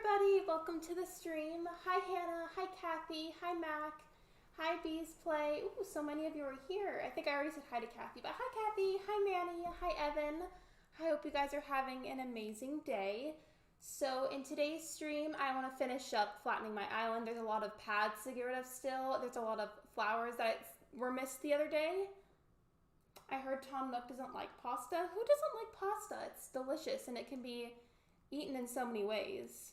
everybody, welcome to the stream. Hi Hannah, hi Kathy, hi Mac, hi Bees Play. Ooh, so many of you are here. I think I already said hi to Kathy, but hi Kathy, hi Manny, hi Evan. I hope you guys are having an amazing day. So in today's stream, I want to finish up flattening my island. There's a lot of pads to get rid of still. There's a lot of flowers that were missed the other day. I heard Tom Nook doesn't like pasta. Who doesn't like pasta? It's delicious and it can be eaten in so many ways.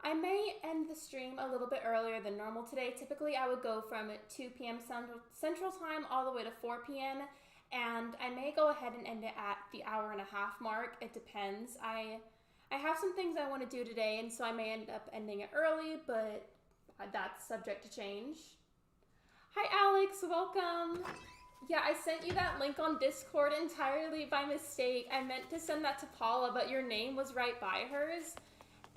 I may end the stream a little bit earlier than normal today. Typically I would go from 2 p.m. Central Time all the way to 4 p.m. and I may go ahead and end it at the hour-and-a-half mark. It depends. I have some things I want to do today, and so I may end up ending it early, but that's subject to change. Hi Alex, welcome. Yeah, I sent you that link on Discord entirely by mistake. I meant to send that to Paula, but your name was right by hers,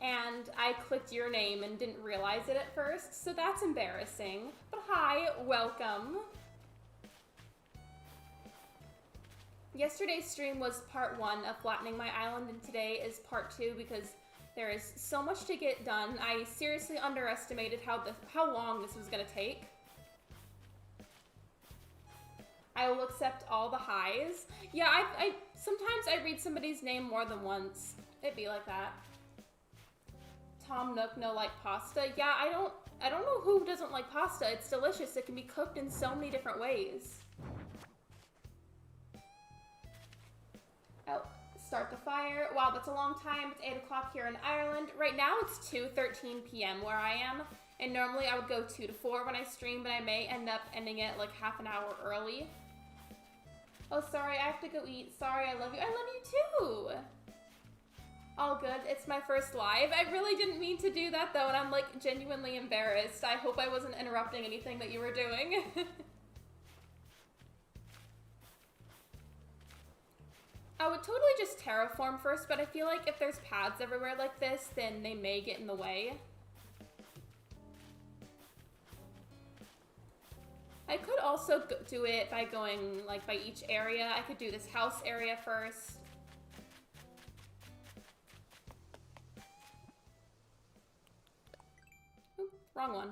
and I clicked your name and didn't realize it at first, so that's embarrassing. But hi, welcome. Yesterday's stream was part 1 of flattening my island, and today is part 2 because there is so much to get done. I seriously underestimated how long this was going to take. I will accept all the highs. Yeah, I sometimes I read somebody's name more than once. It'd be like that. Tom Nook, no like pasta. Yeah, I don't know who doesn't like pasta. It's delicious. It can be cooked in so many different ways. Oh, start the fire. Wow, that's a long time. It's 8 o'clock here in Ireland. Right now it's 2:13 p.m. where I am, and normally I would go 2 to 4 when I stream, but I may end up ending it like half an hour early. Oh, sorry, I have to go eat. Sorry, I love you. I love you too. All good. It's my first live. I really didn't mean to do that though, and I'm like genuinely embarrassed. I hope I wasn't interrupting anything that you were doing. I would totally just terraform first, but I feel like if there's paths everywhere like this, then they may get in the way. I could also do it by going like by each area. I could do this house area first. Oop, wrong one.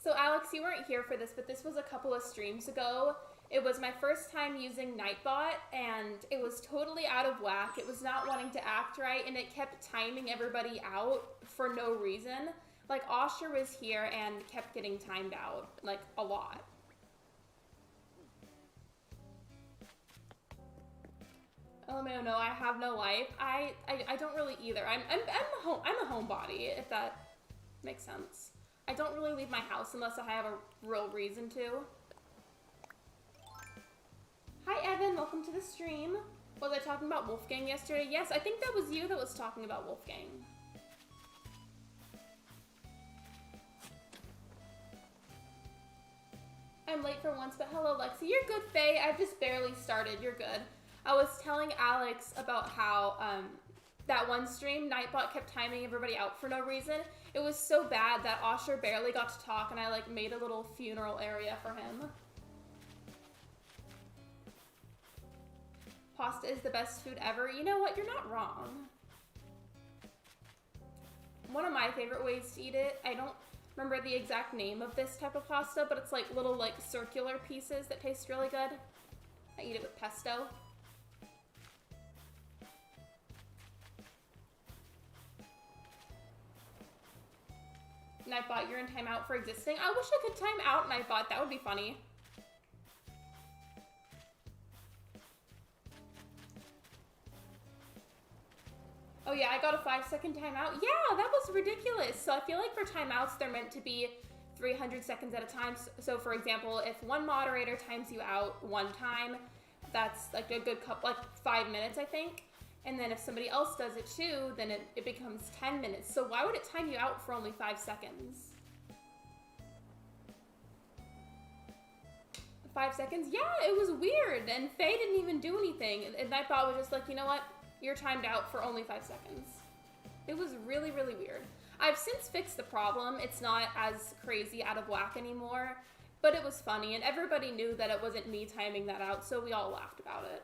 So Alex, you weren't here for this, but this was a couple of streams ago. It was my first time using Nightbot, and it was totally out of whack. It was not wanting to act right, and it kept timing everybody out for no reason. Like, Osher was here and kept getting timed out, like, a lot. Oh no, I have no life. I don't really either. I'm a homebody, if that makes sense. I don't really leave my house unless I have a real reason to. Hi Evan, welcome to the stream. Was I talking about Wolfgang yesterday? Yes, I think that was you that was talking about Wolfgang. I'm late for once, but hello Lexi. You're good, Faye. I've just barely started. You're good. I was telling Alex about how that one stream, Nightbot kept timing everybody out for no reason. It was so bad that Osher barely got to talk, and I like made a little funeral area for him. Pasta is the best food ever. You know what? You're not wrong. One of my favorite ways to eat it, I don't remember the exact name of this type of pasta, but it's like little like circular pieces that taste really good. I eat it with pesto. Nightbot, you're in timeout for existing. I wish I could time out Nightbot. That would be funny. Oh yeah, I got a 5-second timeout. Yeah, that was ridiculous. So I feel like for timeouts, they're meant to be 300 seconds at a time. So for example, if one moderator times you out one time, that's like a good couple, like 5 minutes, I think. And then if somebody else does it too, then it becomes 10 minutes. So why would it time you out for only 5 seconds? 5 seconds? Yeah, it was weird. And Faye didn't even do anything. And Nightbot was just like, you know what? You're timed out for only 5 seconds. It was really, really weird. I've since fixed the problem. It's not as crazy out of whack anymore, but it was funny, and everybody knew that it wasn't me timing that out, so we all laughed about it.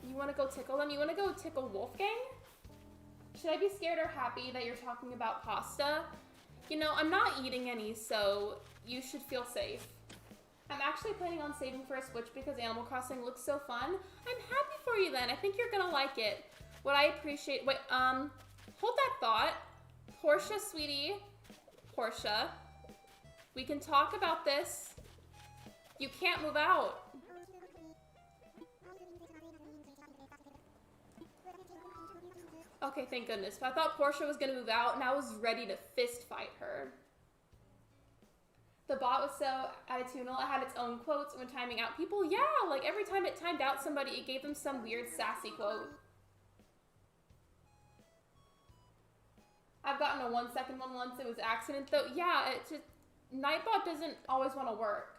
You want to go tickle them? You want to go tickle Wolfgang? Should I be scared or happy that you're talking about pasta? You know, I'm not eating any, so you should feel safe. I'm actually planning on saving for a Switch because Animal Crossing looks so fun. I'm happy for you then. I think you're gonna like it. What I appreciate, wait, hold that thought. Portia, sweetie, Portia, we can talk about this. You can't move out. Okay, thank goodness. But I thought Portia was gonna move out and I was ready to fist fight her. The bot was so attitudinal, it had its own quotes when timing out people. Yeah, like every time it timed out somebody, it gave them some weird sassy quote. I've gotten a 1 second one once, it was accident though. Yeah, it just, Nightbot doesn't always want to work.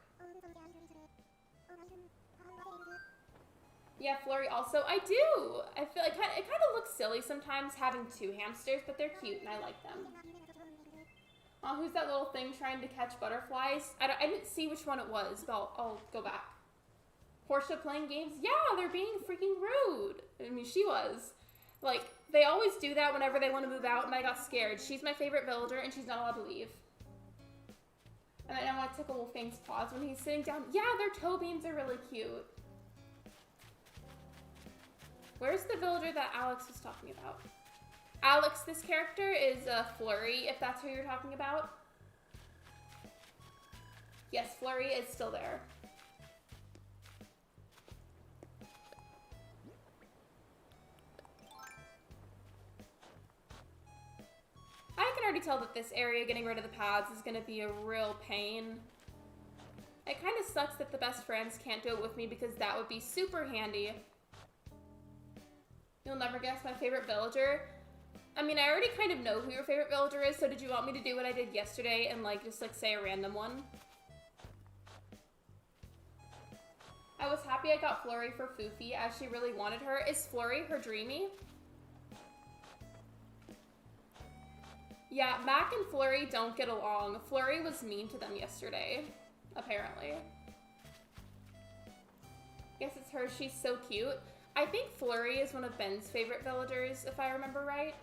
Yeah, Flurry also. I do! I feel like it kind of looks silly sometimes having 2 hamsters, but they're cute and I like them. Oh, who's that little thing trying to catch butterflies? I didn't see which one it was, but I'll go back. Portia playing games? Yeah, they're being freaking rude. I mean, she was. Like, they always do that whenever they want to move out, and I got scared. She's my favorite villager, and she's not allowed to leave. And then I want to tickle Wolfgang's paws when he's sitting down. Yeah, their toe beans are really cute. Where's the villager that Alex was talking about? Alex, this character is Flurry, if that's who you're talking about. Yes, Flurry is still there. I can already tell that this area, getting rid of the pads, is going to be a real pain. It kind of sucks that the best friends can't do it with me because that would be super handy. You'll never guess my favorite villager. I mean, I already kind of know who your favorite villager is, so did you want me to do what I did yesterday and just say a random one? I was happy I got Flurry for Foofy as she really wanted her. Is Flurry her dreamy? Yeah, Mac and Flurry don't get along. Flurry was mean to them yesterday, apparently. Guess it's her. She's so cute. I think Flurry is one of Ben's favorite villagers, if I remember right.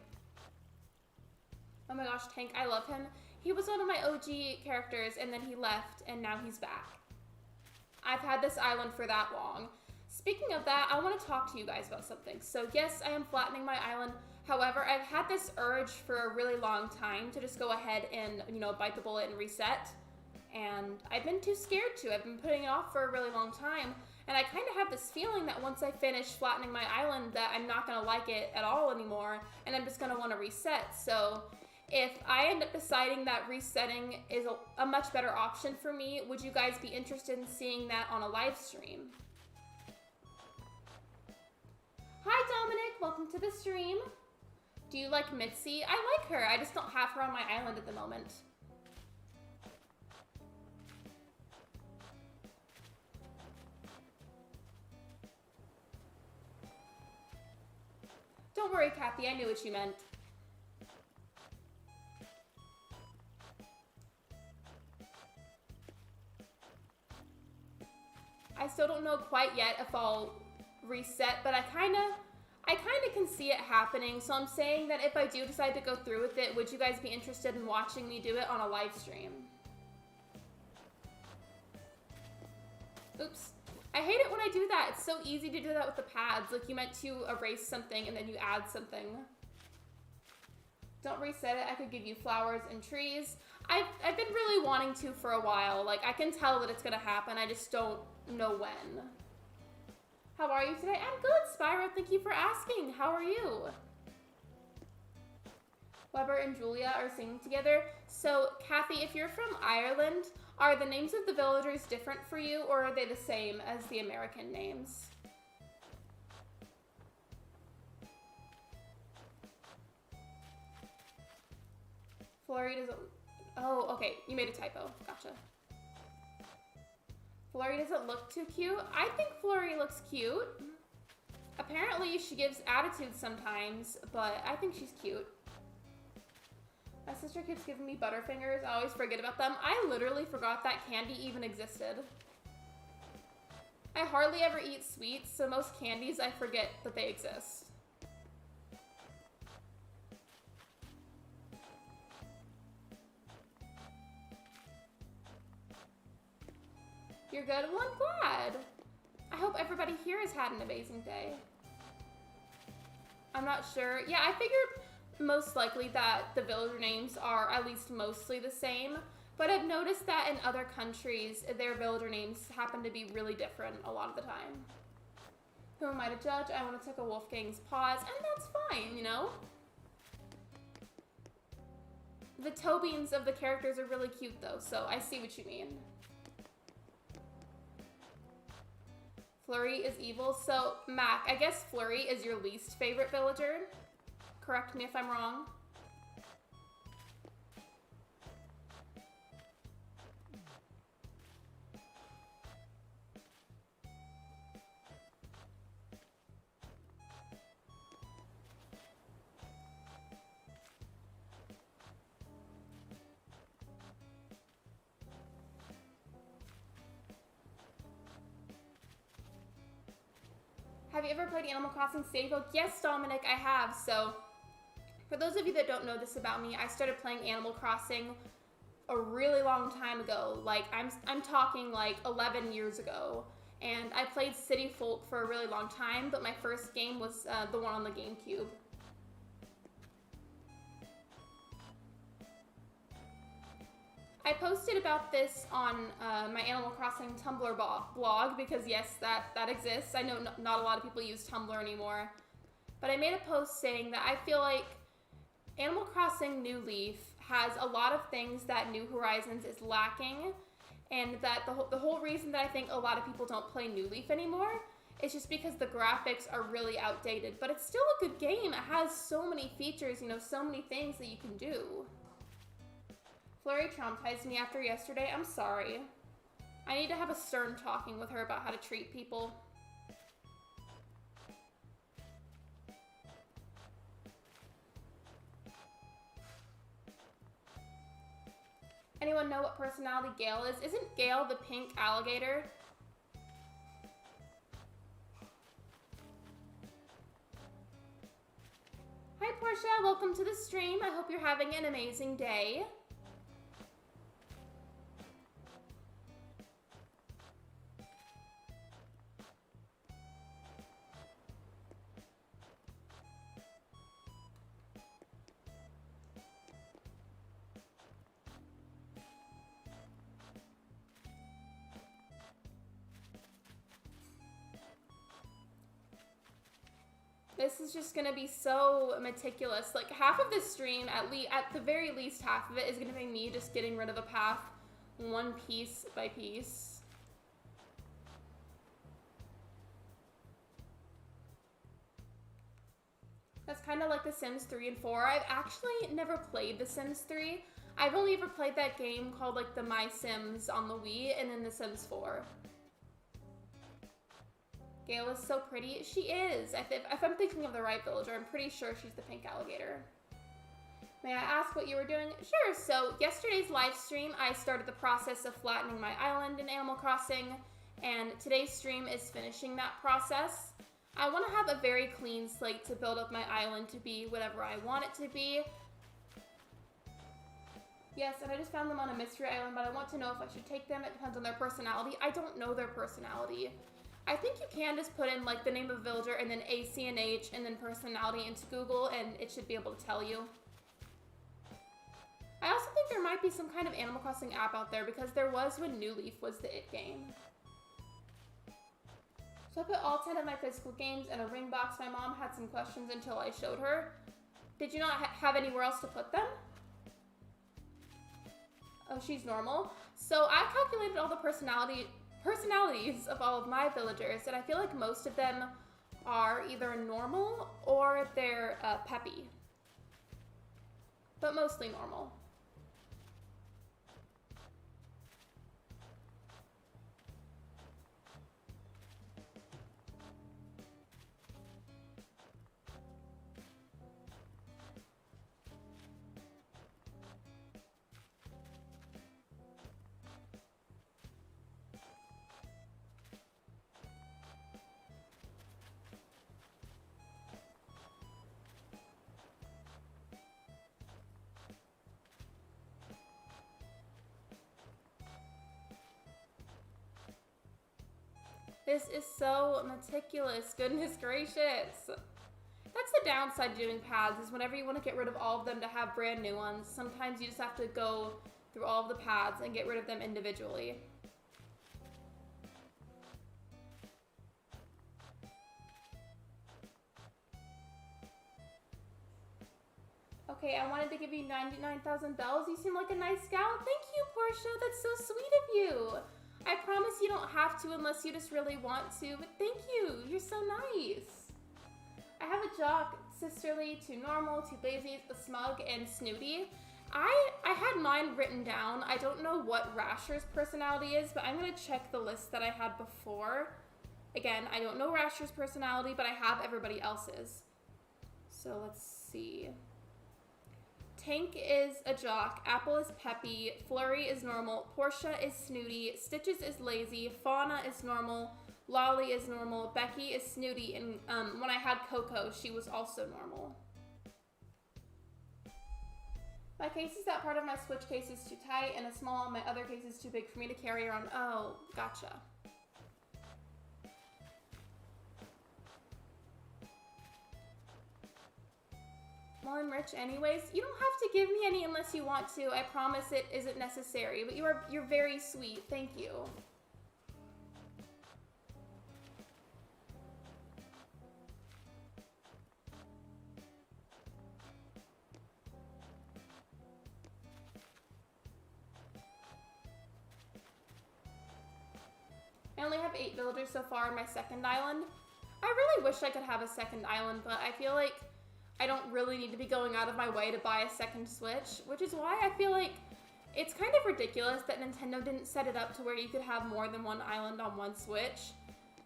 Oh my gosh, Tank, I love him. He was one of my OG characters, and then he left, and now he's back. I've had this island for that long. Speaking of that, I want to talk to you guys about something. So yes, I am flattening my island. However, I've had this urge for a really long time to just go ahead and, bite the bullet and reset. And I've been too scared to. I've been putting it off for a really long time. And I kind of have this feeling that once I finish flattening my island that I'm not going to like it at all anymore. And I'm just going to want to reset. So if I end up deciding that resetting is a much better option for me, would you guys be interested in seeing that on a live stream? Hi Dominic, welcome to the stream. Do you like Mitzi? I like her, I just don't have her on my island at the moment. Don't worry, Kathy, I knew what you meant. I still don't know quite yet if I'll reset, but I kind of can see it happening. So I'm saying that if I do decide to go through with it, would you guys be interested in watching me do it on a live stream? Oops. I hate it when I do that. It's so easy to do that with the pads. Like you meant to erase something and then you add something. Don't reset it. I could give you flowers and trees. I've been really wanting to for a while. Like I can tell that it's gonna happen. I just don't know when. How are you today? I'm good, Spyro. Thank you for asking. How are you? Weber and Julia are singing together. So, Kathy, if you're from Ireland, are the names of the villagers different for you, or are they the same as the American names? Flurry doesn't... Oh, okay. You made a typo. Gotcha. Flurry doesn't look too cute. I think Flurry looks cute. Apparently she gives attitude sometimes, but I think she's cute. My sister keeps giving me Butterfingers. I always forget about them. I literally forgot that candy even existed. I hardly ever eat sweets, so most candies I forget that they exist. You're good? Well, I'm glad. I hope everybody here has had an amazing day. I'm not sure. Yeah, I figured most likely that the villager names are at least mostly the same, but I've noticed that in other countries, their villager names happen to be really different a lot of the time. Who am I to judge? I want to take a Wolfgang's paws, and that's fine, you know? The toe beans of the characters are really cute though, so I see what you mean. Flurry is evil. So, Mac, I guess Flurry is your least favorite villager. Correct me if I'm wrong. Have you ever played Animal Crossing Stardew? Yes, Dominic, I have. So, for those of you that don't know this about me, I started playing Animal Crossing a really long time ago. Like, I'm talking like 11 years ago. And I played City Folk for a really long time, but my first game was the one on the GameCube. I posted about this on my Animal Crossing Tumblr blog because yes, that exists. I know not a lot of people use Tumblr anymore. But I made a post saying that I feel like Animal Crossing New Leaf has a lot of things that New Horizons is lacking, and that the whole reason that I think a lot of people don't play New Leaf anymore is just because the graphics are really outdated. But it's still a good game. It has so many features, you know, so many things that you can do. Flurry traumatized me after yesterday. I'm sorry. I need to have a stern talking with her about how to treat people. Anyone know what personality Gale is? Isn't Gale the pink alligator? Hi Portia, welcome to the stream. I hope you're having an amazing day. This is just gonna be so meticulous. Like half of this stream, at the very least half of it, is gonna be me just getting rid of a path one piece by piece. That's kind of like The Sims 3 and 4. I've actually never played The Sims 3. I've only ever played that game called like the My Sims on the Wii, and then The Sims 4. Gale is so pretty. She is. If I'm thinking of the right villager, I'm pretty sure she's the pink alligator. May I ask what you were doing? Sure. So yesterday's live stream, I started the process of flattening my island in Animal Crossing, and today's stream is finishing that process. I want to have a very clean slate to build up my island to be whatever I want it to be. Yes, and I just found them on a mystery island, but I want to know if I should take them. It depends on their personality. I don't know their personality. I think you can just put in like the name of villager and then ACNH and then personality into Google, and it should be able to tell you. I also think there might be some kind of Animal Crossing app out there, because there was when New Leaf was the it game. So I put all 10 of my physical games in a ring box. My mom had some questions until I showed her. Did you not have anywhere else to put them? Oh, she's normal. So I calculated all the personalities of all of my villagers, and I feel like most of them are either normal or they're peppy. But mostly normal. This is so meticulous, goodness gracious. That's the downside of doing paths, is whenever you want to get rid of all of them to have brand new ones, sometimes you just have to go through all of the paths and get rid of them individually. Okay, I wanted to give you 99,000 bells. You seem like a nice gal. Thank you, Portia. That's so sweet of you. I promise you don't have to unless you just really want to, but thank you. You're so nice. I have a jock, sisterly, too normal, too lazy, smug, and snooty. I had mine written down. I don't know what Rasher's personality is, but I'm going to check the list that I had before. Again, I don't know Rasher's personality, but I have everybody else's. So let's see. Tank is a jock, Apple is peppy, Flurry is normal, Portia is snooty, Stitches is lazy, Fauna is normal, Lolly is normal, Becky is snooty, and when I had Coco, she was also normal. My case is that part of my Switch case is too tight, and a small on my other case is too big for me to carry around. Oh, gotcha. Well, I'm rich anyways. You don't have to give me any unless you want to. I promise it isn't necessary, but you're very sweet. Thank you. I only have 8 villagers so far on my second island. I really wish I could have a second island, but I feel like I don't really need to be going out of my way to buy a second Switch, which is why I feel like it's kind of ridiculous that Nintendo didn't set it up to where you could have more than one island on one Switch.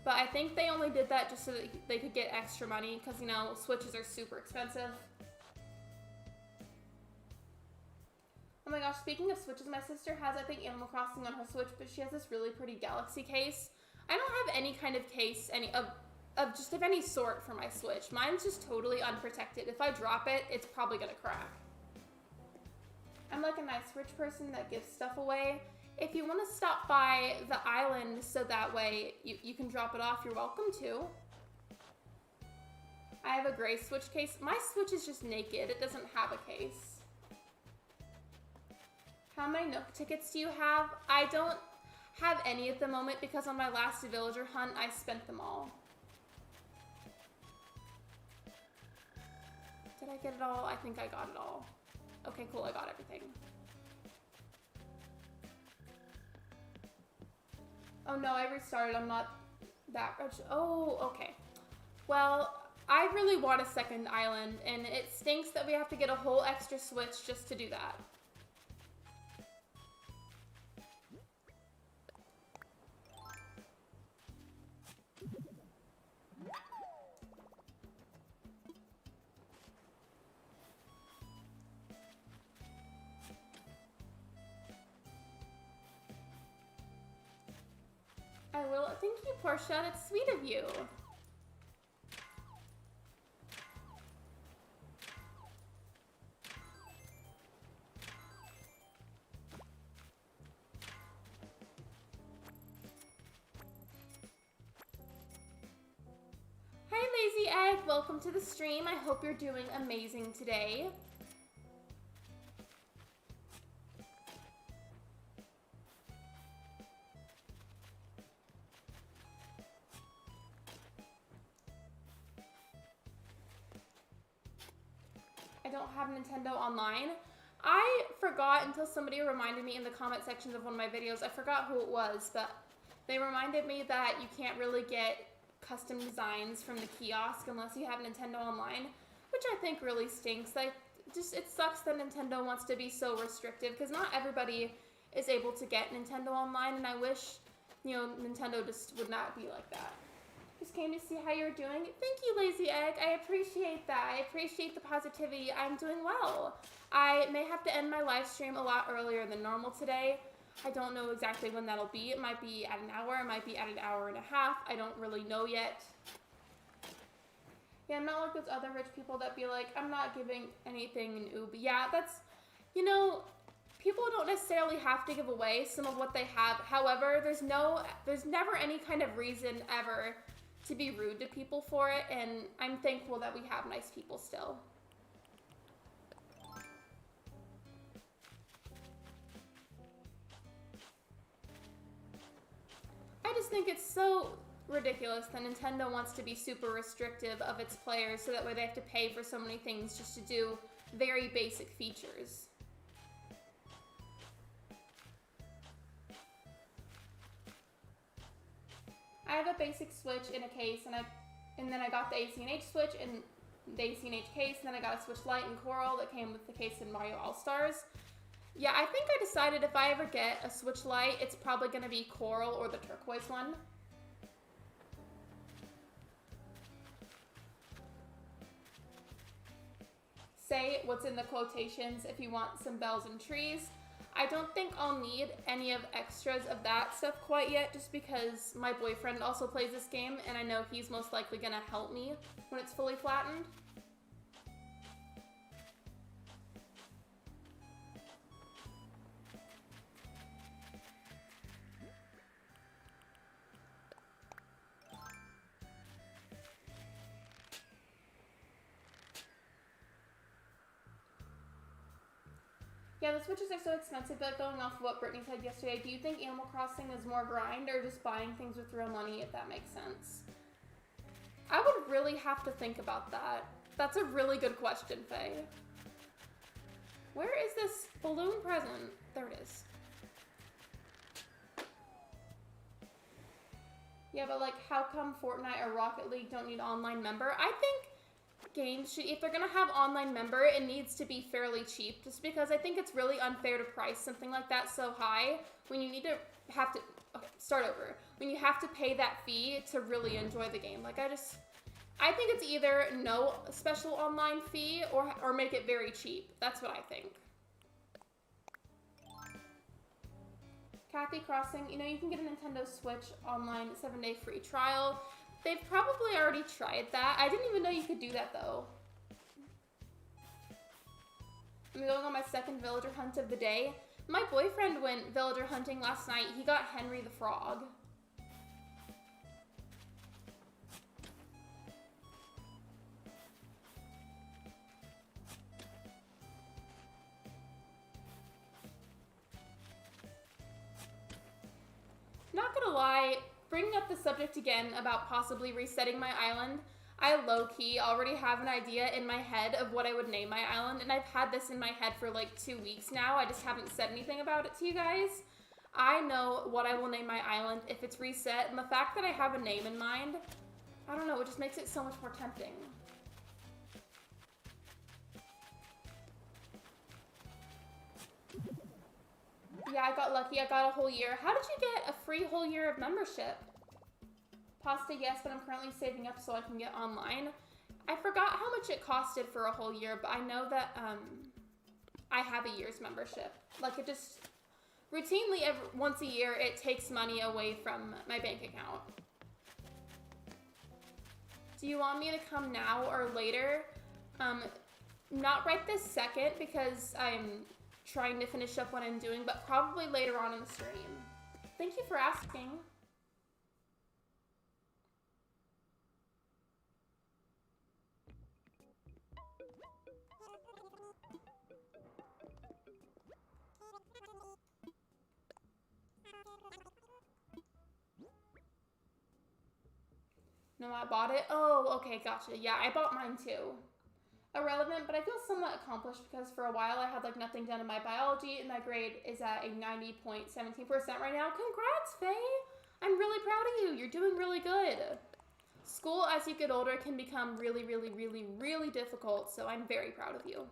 But I think they only did that just so that they could get extra money, because, you know, Switches are super expensive. Oh my gosh, speaking of Switches, my sister has, I think, Animal Crossing on her Switch, but she has this really pretty Galaxy case. I don't have any kind of case, of any sort for my Switch. Mine's just totally unprotected. If I drop it, it's probably gonna crack. I'm like a nice rich person that gives stuff away. If you want to stop by the island so that way you can drop it off, you're welcome to. I have a gray Switch case. My Switch is just naked. It doesn't have a case. How many Nook tickets do you have? I don't have any at the moment because on my last villager hunt, I spent them all. Did I get it all? I think I got it all. Okay, cool, I got everything. Oh no, I restarted, I'm not that rich. Oh, okay. Well, I really want a second island, and it stinks that we have to get a whole extra Switch just to do that. I will. Thank you, Portia. That's sweet of you. Hi, Lazy Egg. Welcome to the stream. I hope you're doing amazing today. I don't have Nintendo Online. I forgot until somebody reminded me in the comment sections of one of my videos. I forgot who it was, but they reminded me that you can't really get custom designs from the kiosk unless you have Nintendo Online, which I think really stinks. Like, it sucks that Nintendo wants to be so restrictive because not everybody is able to get Nintendo Online, and I wish, you know, Nintendo just would not be like that. Just came to see how you're doing. Thank you, Lazy Egg. I appreciate that. I appreciate the positivity. I'm doing well. I may have to end my live stream a lot earlier than normal today. I don't know exactly when that'll be. It might be at an hour. It might be at an hour and a half. I don't really know yet. Yeah, I'm not like those other rich people that be like, I'm not giving anything in Ubi. Yeah, that's, you know, people don't necessarily have to give away some of what they have. However, there's never any kind of reason ever to be rude to people for it, and I'm thankful that we have nice people still. I just think it's so ridiculous that Nintendo wants to be super restrictive of its players so that way they have to pay for so many things just to do very basic features. I have a basic Switch in a case, and then I got the ACNH Switch in the ACNH case, and then I got a Switch Lite in Coral that came with the case in Mario All-Stars. Yeah, I think I decided if I ever get a Switch Lite, it's probably going to be Coral or the turquoise one. Say what's in the quotations if you want some bells and trees. I don't think I'll need any of extras of that stuff quite yet, just because my boyfriend also plays this game, and I know he's most likely going to help me when it's fully flattened. Yeah, the Switches are so expensive, but going off of what Brittany said yesterday, do you think Animal Crossing is more grind or just buying things with real money, if that makes sense? I would really have to think about that. That's a really good question, Faye. Where is this balloon present? There it is. Yeah, but like, how come Fortnite or Rocket League don't need online member? I think games should, if they're gonna have online member, it needs to be fairly cheap, just because I think it's really unfair to price something like that so high when you need to have to, okay, start over, when you have to pay that fee to really enjoy the game. Like, I think it's either no special online fee or make it very cheap. That's what I think. Kathy Crossing, you know, you can get a Nintendo Switch online 7-day free trial. They've probably already tried that. I didn't even know you could do that, though. I'm going on my second villager hunt of the day. My boyfriend went villager hunting last night. He got Henry the Frog. Not gonna lie, bringing up the subject again about possibly resetting my island, I low-key already have an idea in my head of what I would name my island, and I've had this in my head for like 2 weeks now. I just haven't said anything about it to you guys. I know what I will name my island if it's reset, and the fact that I have a name in mind, I don't know, it just makes it so much more tempting. Yeah, I got lucky. I got a whole year. How did you get a free whole year of membership? Pasta, yes, but I'm currently saving up so I can get online. I forgot how much it costed for a whole year, but I know that I have a year's membership. Like, it just routinely once a year it takes money away from my bank account. Do you want me to come now or later? Not right this second because I'm trying to finish up what I'm doing, but probably later on in the stream. Thank you for asking. No, I bought it. Oh, okay, gotcha. Yeah, I bought mine too. Irrelevant, but I feel somewhat accomplished because for a while I had like nothing done in my biology, and my grade is at a 90.17% right now. Congrats, Faye! I'm really proud of you. You're doing really good. School as you get older can become really, really, really, really difficult, so I'm very proud of you.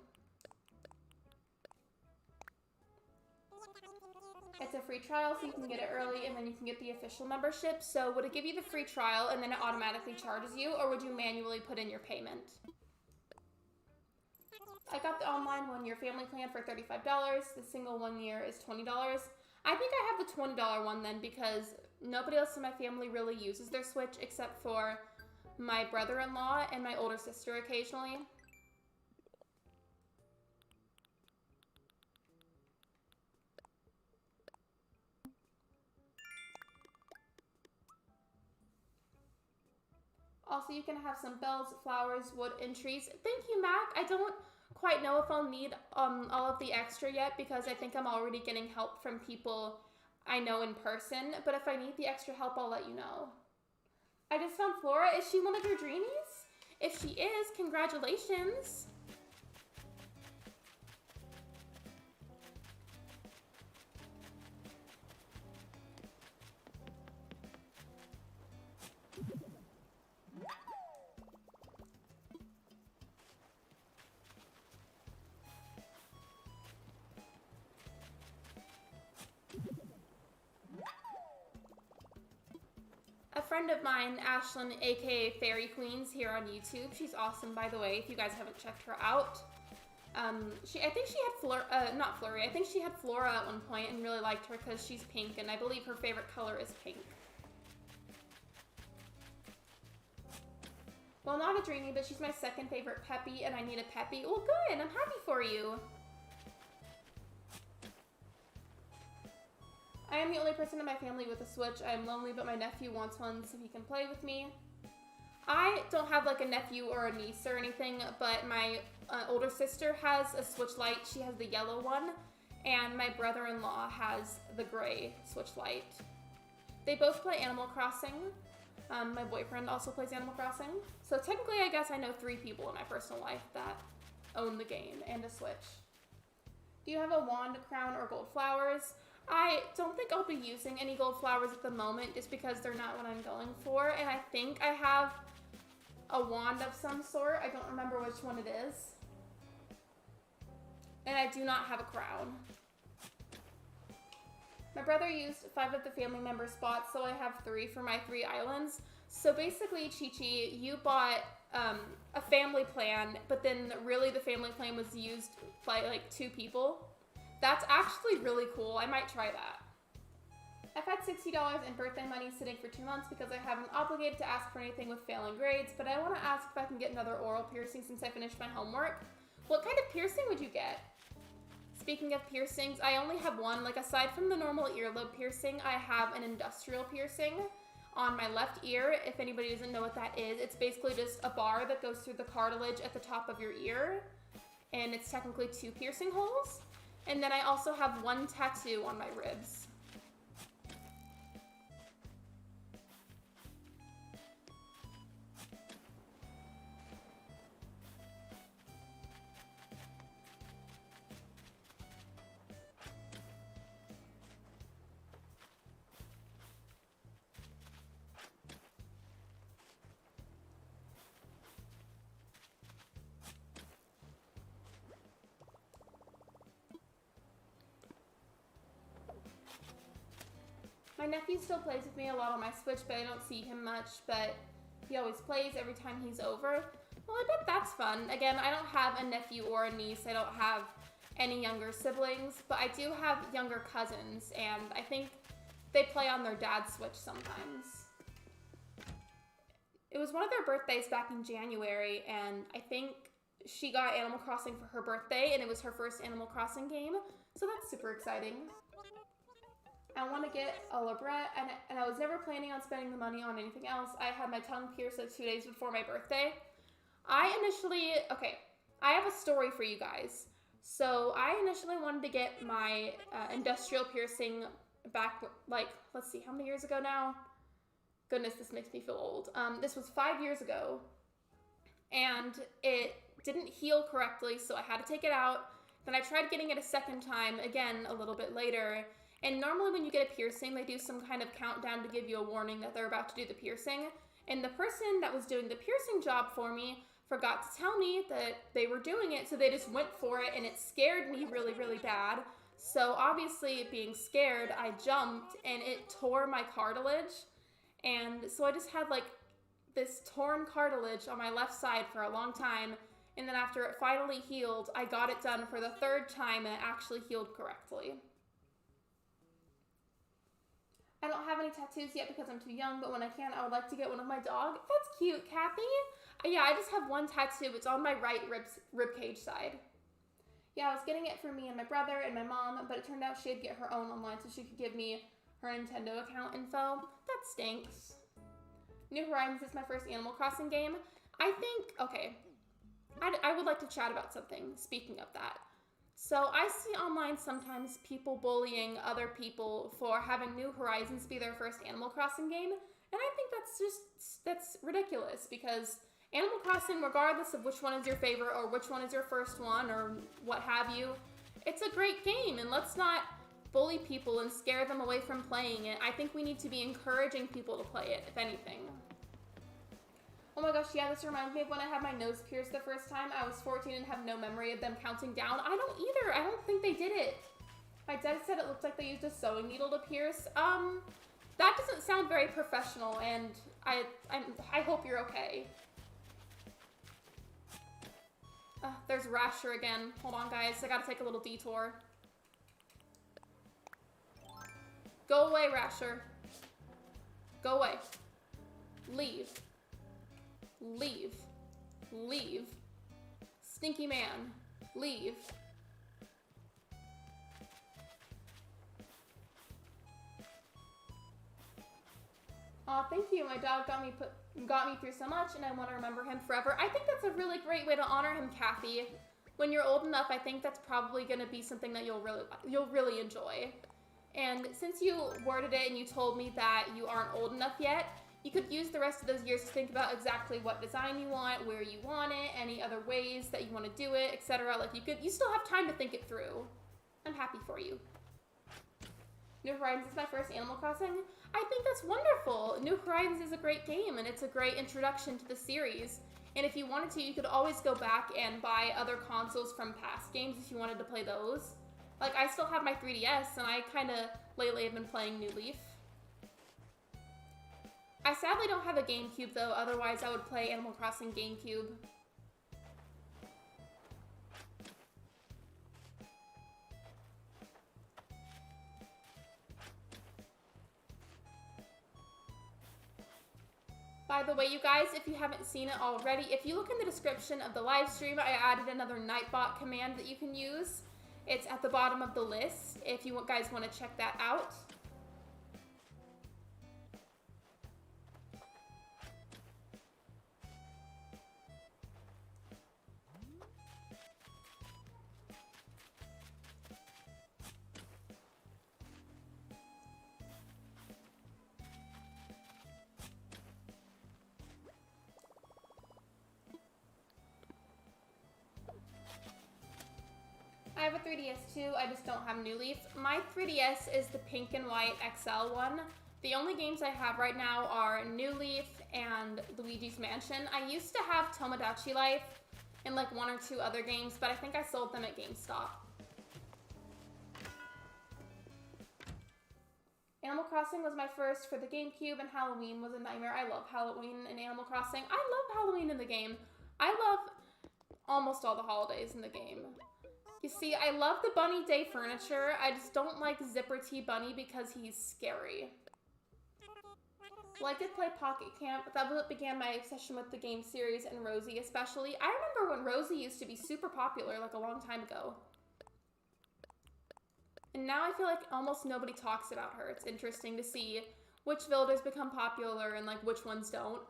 It's a free trial, so you can get it early, and then you can get the official membership. So would it give you the free trial, and then it automatically charges you, or would you manually put in your payment? I got the online 1-year family plan for $35. The single 1 year is $20. I think I have the $20 one then because nobody else in my family really uses their Switch except for my brother-in-law and my older sister occasionally. Also, you can have some bells, flowers, wood, and trees. Thank you, Mac. I don't quite know if I'll need all of the extra yet because I think I'm already getting help from people I know in person. But if I need the extra help, I'll let you know. I just found Flora. Is she one of your dreamies? If she is, congratulations. A friend of mine, Ashlyn, aka Fairy Queens, here on YouTube. She's awesome, by the way, if you guys haven't checked her out. I think she had not Flurry. I think she had Flora at one point and really liked her because she's pink, and I believe her favorite color is pink. Well, not a dreamy, but she's my second favorite Peppy, and I need a Peppy. Well, good. I'm happy for you. I am the only person in my family with a Switch. I am lonely, but my nephew wants one so he can play with me. I don't have like a nephew or a niece or anything, but my older sister has a Switch Lite. She has the yellow one, and my brother-in-law has the gray Switch Lite. They both play Animal Crossing. My boyfriend also plays Animal Crossing. So technically, I guess I know 3 people in my personal life that own the game and a Switch. Do you have a wand, crown, or gold flowers? I don't think I'll be using any gold flowers at the moment just because they're not what I'm going for. And I think I have a wand of some sort. I don't remember which one it is. And I do not have a crown. My brother used 5 of the family member spots, so I have 3 for my 3 islands. So basically, Chi-Chi, you bought a family plan, but then really the family plan was used by like 2 people. That's actually really cool. I might try that. I've had $60 in birthday money sitting for 2 months because I haven't obligated to ask for anything with failing grades, but I want to ask if I can get another oral piercing since I finished my homework. What kind of piercing would you get? Speaking of piercings, I only have one. Like, aside from the normal earlobe piercing, I have an industrial piercing on my left ear. If anybody doesn't know what that is, it's basically just a bar that goes through the cartilage at the top of your ear, and it's technically 2 piercing holes. And then I also have 1 tattoo on my ribs. My nephew still plays with me a lot on my Switch, but I don't see him much, but he always plays every time he's over. Well, I bet that's fun. Again, I don't have a nephew or a niece. I don't have any younger siblings, but I do have younger cousins, and I think they play on their dad's Switch sometimes. It was one of their birthdays back in January, and I think she got Animal Crossing for her birthday, and it was her first Animal Crossing game, so that's super exciting. I want to get a labret, and I was never planning on spending the money on anything else. I had my tongue pierced 2 days before my birthday. I have a story for you guys. So I initially wanted to get my industrial piercing back, like, let's see, how many years ago now? Goodness, this makes me feel old. This was 5 years ago, and it didn't heal correctly, so I had to take it out. Then I tried getting it a second time, again, a little bit later. And normally when you get a piercing, they do some kind of countdown to give you a warning that they're about to do the piercing. And the person that was doing the piercing job for me forgot to tell me that they were doing it, so they just went for it, and it scared me really, really bad. So obviously, being scared, I jumped, and it tore my cartilage. And so I just had like this torn cartilage on my left side for a long time. And then after it finally healed, I got it done for the 3rd time, and it actually healed correctly. I don't have any tattoos yet because I'm too young, but when I can, I would like to get one of my dog. That's cute, Kathy. Yeah, I just have 1 tattoo. It's on my right rib cage side. Yeah, I was getting it for me and my brother and my mom, but it turned out she'd get her own online so she could give me her Nintendo account info. That stinks. New Horizons is my first Animal Crossing game. I think, okay, I would like to chat about something, speaking of that. So I see online sometimes people bullying other people for having New Horizons be their first Animal Crossing game, and I think that's ridiculous, because Animal Crossing, regardless of which one is your favorite or which one is your first one or what have you, it's a great game, and let's not bully people and scare them away from playing it. I think we need to be encouraging people to play it, if anything. Oh my gosh, yeah, this reminds me of when I had my nose pierced the first time. I was 14 and have no memory of them counting down. I don't either. I don't think they did it. My dad said it looked like they used a sewing needle to pierce. That doesn't sound very professional, and I hope you're okay. There's Rasher again. Hold on, guys. I gotta take a little detour. Go away, Rasher. Go away. Leave. Leave. Leave. Stinky man. Leave. Aw, thank you. My dog got me through so much, and I want to remember him forever. I think that's a really great way to honor him, Kathy. When you're old enough, I think that's probably going to be something that you'll really enjoy. And since you worded it and you told me that you aren't old enough yet, you could use the rest of those years to think about exactly what design you want, where you want it, any other ways that you want to do it, etc. Like you still have time to think it through. I'm happy for you. New Horizons is my first Animal Crossing. I think that's wonderful. New Horizons is a great game, and it's a great introduction to the series. And if you wanted to, you could always go back and buy other consoles from past games if you wanted to play those. Like, I still have my 3DS, and I kind of lately have been playing New Leaf. I sadly don't have a GameCube, though. Otherwise, I would play Animal Crossing GameCube. By the way, you guys, if you haven't seen it already, if you look in the description of the live stream, I added another Nightbot command that you can use. It's at the bottom of the list if you guys want to check that out. I have a 3DS too, I just don't have New Leaf. My 3DS is the pink and white XL one. The only games I have right now are New Leaf and Luigi's Mansion. I used to have Tomodachi Life and like one or two other games, but I think I sold them at GameStop. Animal Crossing was my first for the GameCube, and Halloween was a nightmare. I love Halloween in Animal Crossing. I love Halloween in the game. I love almost all the holidays in the game. You see, I love the Bunny Day furniture. I just don't like Zipper T Bunny because he's scary. Well, I did play Pocket Camp, but that was what began my obsession with the game series, and Rosie especially. I remember when Rosie used to be super popular, like a long time ago. And now I feel like almost nobody talks about her. It's interesting to see which villagers become popular and like which ones don't.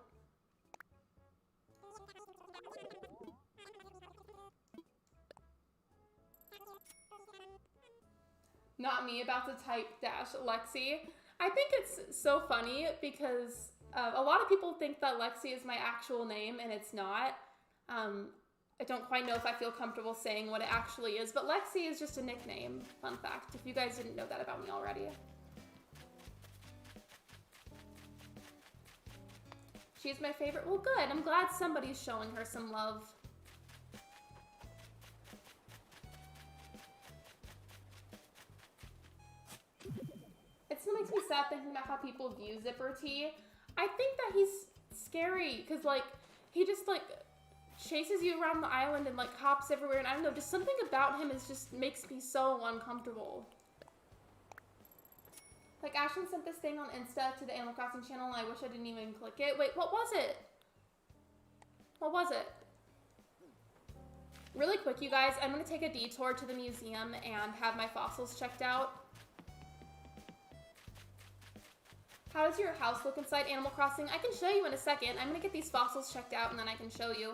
Not me about to type dash Lexi. I think it's so funny because a lot of people think that Lexi is my actual name, and it's not. I don't quite know if I feel comfortable saying what it actually is, but Lexi is just a nickname. Fun fact, if you guys didn't know that about me already. She's my favorite. Well, good. I'm glad somebody's showing her some love. It still makes me sad thinking about how people view Zipper T. I think that he's scary because, like, he just, like, chases you around the island and, like, hops everywhere. And I don't know, just something about him is just makes me so uncomfortable. Like, Ashlyn sent this thing on Insta to the Animal Crossing channel, and I wish I didn't even click it. Wait, what was it? What was it? Really quick, you guys, I'm going to take a detour to the museum and have my fossils checked out. How does your house look inside Animal Crossing? I can show you in a second. I'm gonna get these fossils checked out and then I can show you.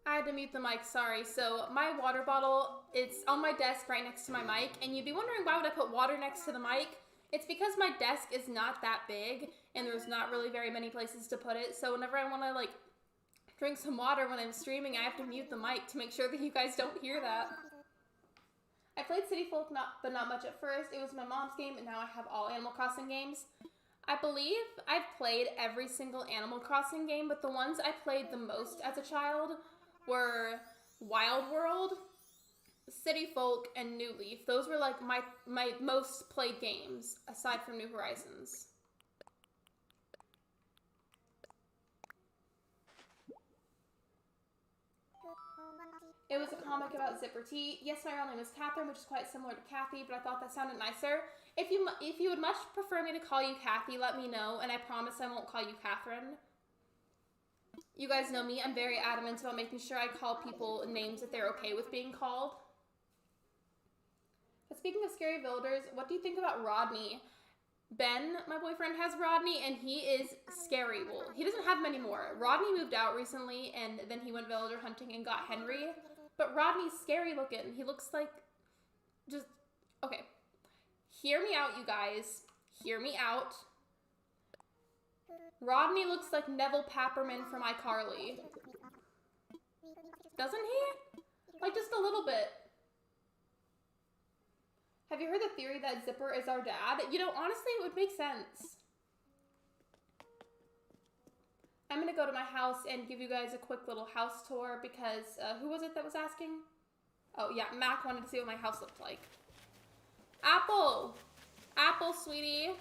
I had to mute the mic, sorry. So my water bottle, it's on my desk right next to my mic, and you'd be wondering why would I put water next to the mic? It's because my desk is not that big, and there's not really very many places to put it, so whenever I want to, like, drink some water when I'm streaming, I have to mute the mic to make sure that you guys don't hear that. I played City Folk, but not much at first. It was my mom's game, and now I have all Animal Crossing games. I believe I've played every single Animal Crossing game, but the ones I played the most as a child were Wild World, City Folk, and New Leaf. Those were like my most played games, aside from New Horizons. It was a comic about Zipper Tea. Yes, my real name is Catherine, which is quite similar to Kathy, but I thought that sounded nicer. If you would much prefer me to call you Kathy, let me know, and I promise I won't call you Catherine. You guys know me, I'm very adamant about making sure I call people names that they're okay with being called. But speaking of scary villagers, what do you think about Rodney? Ben, my boyfriend, has Rodney, and he is scary. Well, he doesn't have many more. Rodney moved out recently, and then he went villager hunting and got Henry. But Rodney's scary looking. He looks like just... Okay. Hear me out, you guys. Hear me out. Rodney looks like Neville Papperman from iCarly. Doesn't he? Like, just a little bit. Have you heard the theory that Zipper is our dad? You know, honestly, it would make sense. I'm gonna go to my house and give you guys a quick little house tour because, who was it that was asking? Oh, yeah, Mac wanted to see what my house looked like. Apple! Apple, sweetie.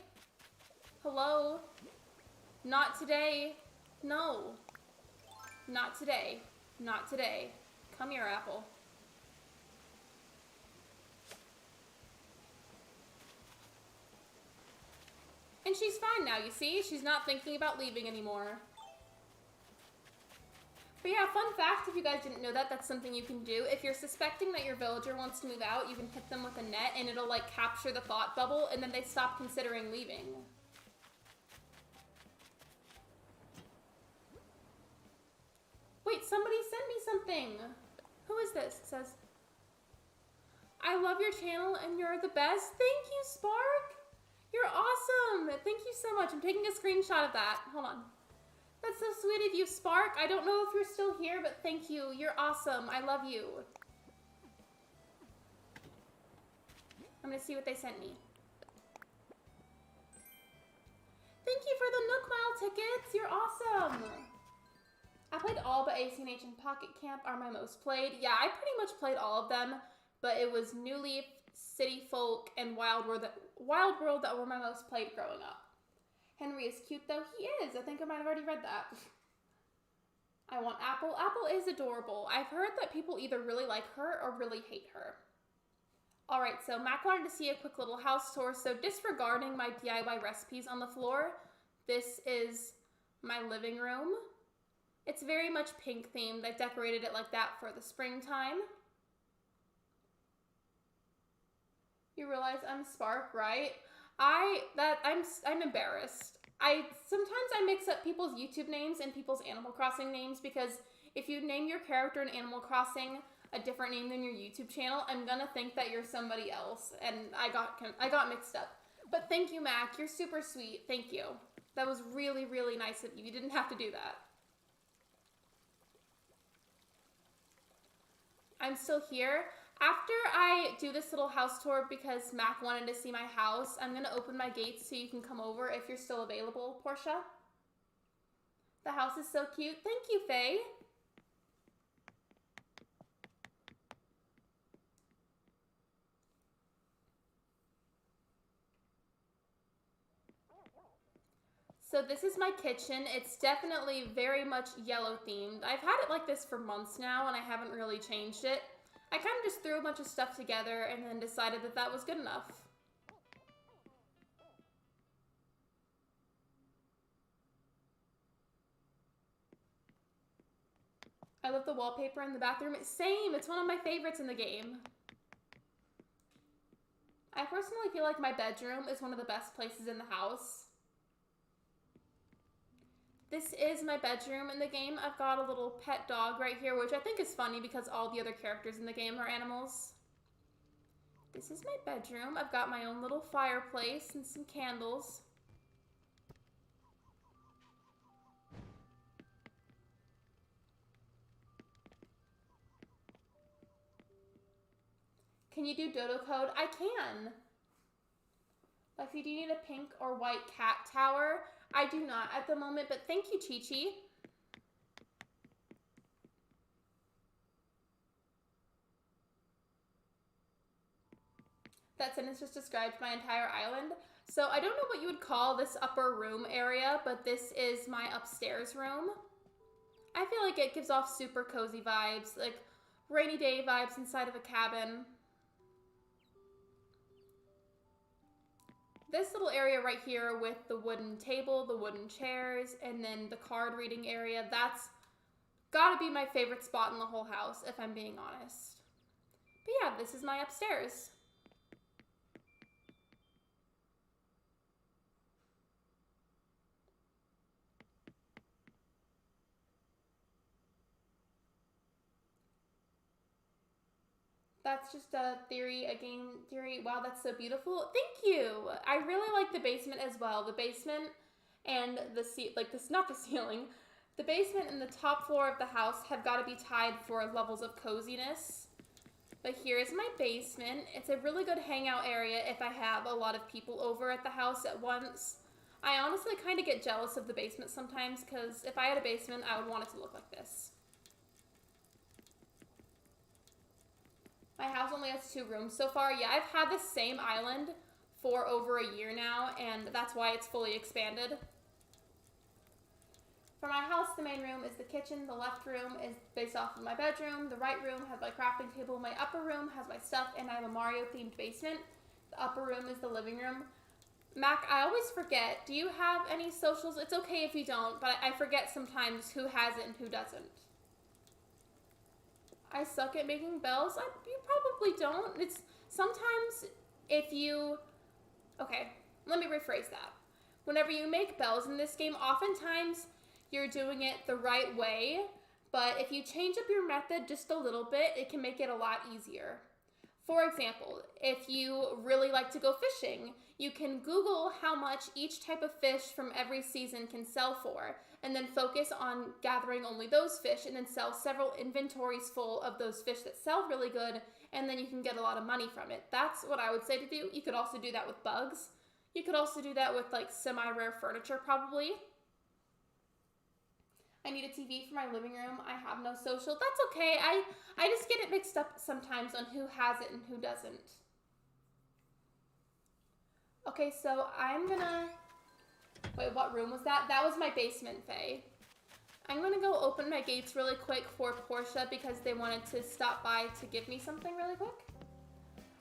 Hello? Not today. No. Not today. Not today. Come here, Apple. And she's fine now, you see? She's not thinking about leaving anymore. But yeah, fun fact, if you guys didn't know that, that's something you can do. If you're suspecting that your villager wants to move out, you can hit them with a net and it'll like capture the thought bubble and then they stop considering leaving. Wait, somebody sent me something. Who is this? It says, I love your channel and you're the best. Thank you, Spark. You're awesome. Thank you so much. I'm taking a screenshot of that. Hold on. That's so sweet of you, Spark. I don't know if you're still here, but thank you. You're awesome. I love you. I'm gonna see what they sent me. Thank you for the Nook Mile tickets. You're awesome. I played all but ACNH and Pocket Camp are my most played. Yeah, I pretty much played all of them, but it was New Leaf, City Folk, and Wild World that were my most played growing up. Henry is cute though. He is. I think I might have already read that. I want Apple. Apple is adorable. I've heard that people either really like her or really hate her. Alright, so Mac wanted to see a quick little house tour, so disregarding my DIY recipes on the floor, this is my living room. It's very much pink themed. I decorated it like that for the springtime. You realize I'm Spark, right? I'm embarrassed. Sometimes I mix up people's YouTube names and people's Animal Crossing names because if you name your character in Animal Crossing a different name than your YouTube channel, I'm gonna think that you're somebody else, and I got mixed up. But thank you, Mac. You're super sweet. Thank you. That was really, really nice of you. You didn't have to do that. I'm still here. After I do this little house tour because Mac wanted to see my house, I'm going to open my gates so you can come over if you're still available, Portia. The house is so cute. Thank you, Faye. So this is my kitchen. It's definitely very much yellow themed. I've had it like this for months now and I haven't really changed it. I kind of just threw a bunch of stuff together and then decided that that was good enough. I love the wallpaper in the bathroom. Same, it's one of my favorites in the game. I personally feel like my bedroom is one of the best places in the house. This is my bedroom in the game. I've got a little pet dog right here, which I think is funny because all the other characters in the game are animals. This is my bedroom. I've got my own little fireplace and some candles. Can you do dodo code? I can. Lexi, do you need a pink or white cat tower? I do not at the moment, but thank you, Chi-Chi. That sentence just described my entire island. So I don't know what you would call this upper room area, but this is my upstairs room. I feel like it gives off super cozy vibes, like rainy day vibes inside of a cabin. This little area right here with the wooden table, the wooden chairs, and then the card reading area, that's gotta be my favorite spot in the whole house, if I'm being honest. But yeah, this is my upstairs. That's just a theory, a game theory. Wow, that's so beautiful. Thank you. I really like the basement as well. The basement and not the ceiling. The basement and the top floor of the house have got to be tied for levels of coziness. But here is my basement. It's a really good hangout area if I have a lot of people over at the house at once. I honestly kind of get jealous of the basement sometimes because if I had a basement, I would want it to look like this. My house only has 2 rooms so far. Yeah, I've had this same island for over a year now, and that's why it's fully expanded. For my house, the main room is the kitchen. The left room is based off of my bedroom. The right room has my crafting table. My upper room has my stuff, and I have a Mario-themed basement. The upper room is the living room. Mac, I always forget. Do you have any socials? It's okay if you don't, but I forget sometimes who has it and who doesn't. I suck at making bells. You probably don't. It's sometimes if you... Okay, let me rephrase that. Whenever you make bells in this game, oftentimes you're doing it the right way, but if you change up your method just a little bit, it can make it a lot easier. For example, if you really like to go fishing, you can Google how much each type of fish from every season can sell for, and then focus on gathering only those fish, and then sell several inventories full of those fish that sell really good, and then you can get a lot of money from it. That's what I would say to do. You could also do that with bugs. You could also do that with like semi-rare furniture probably. I need a TV for my living room. I have no social. That's okay. I just get it mixed up sometimes on who has it and who doesn't. Okay, so I'm gonna... Wait, what room was that? That was my basement, Faye. I'm gonna go open my gates really quick for Portia because they wanted to stop by to give me something really quick.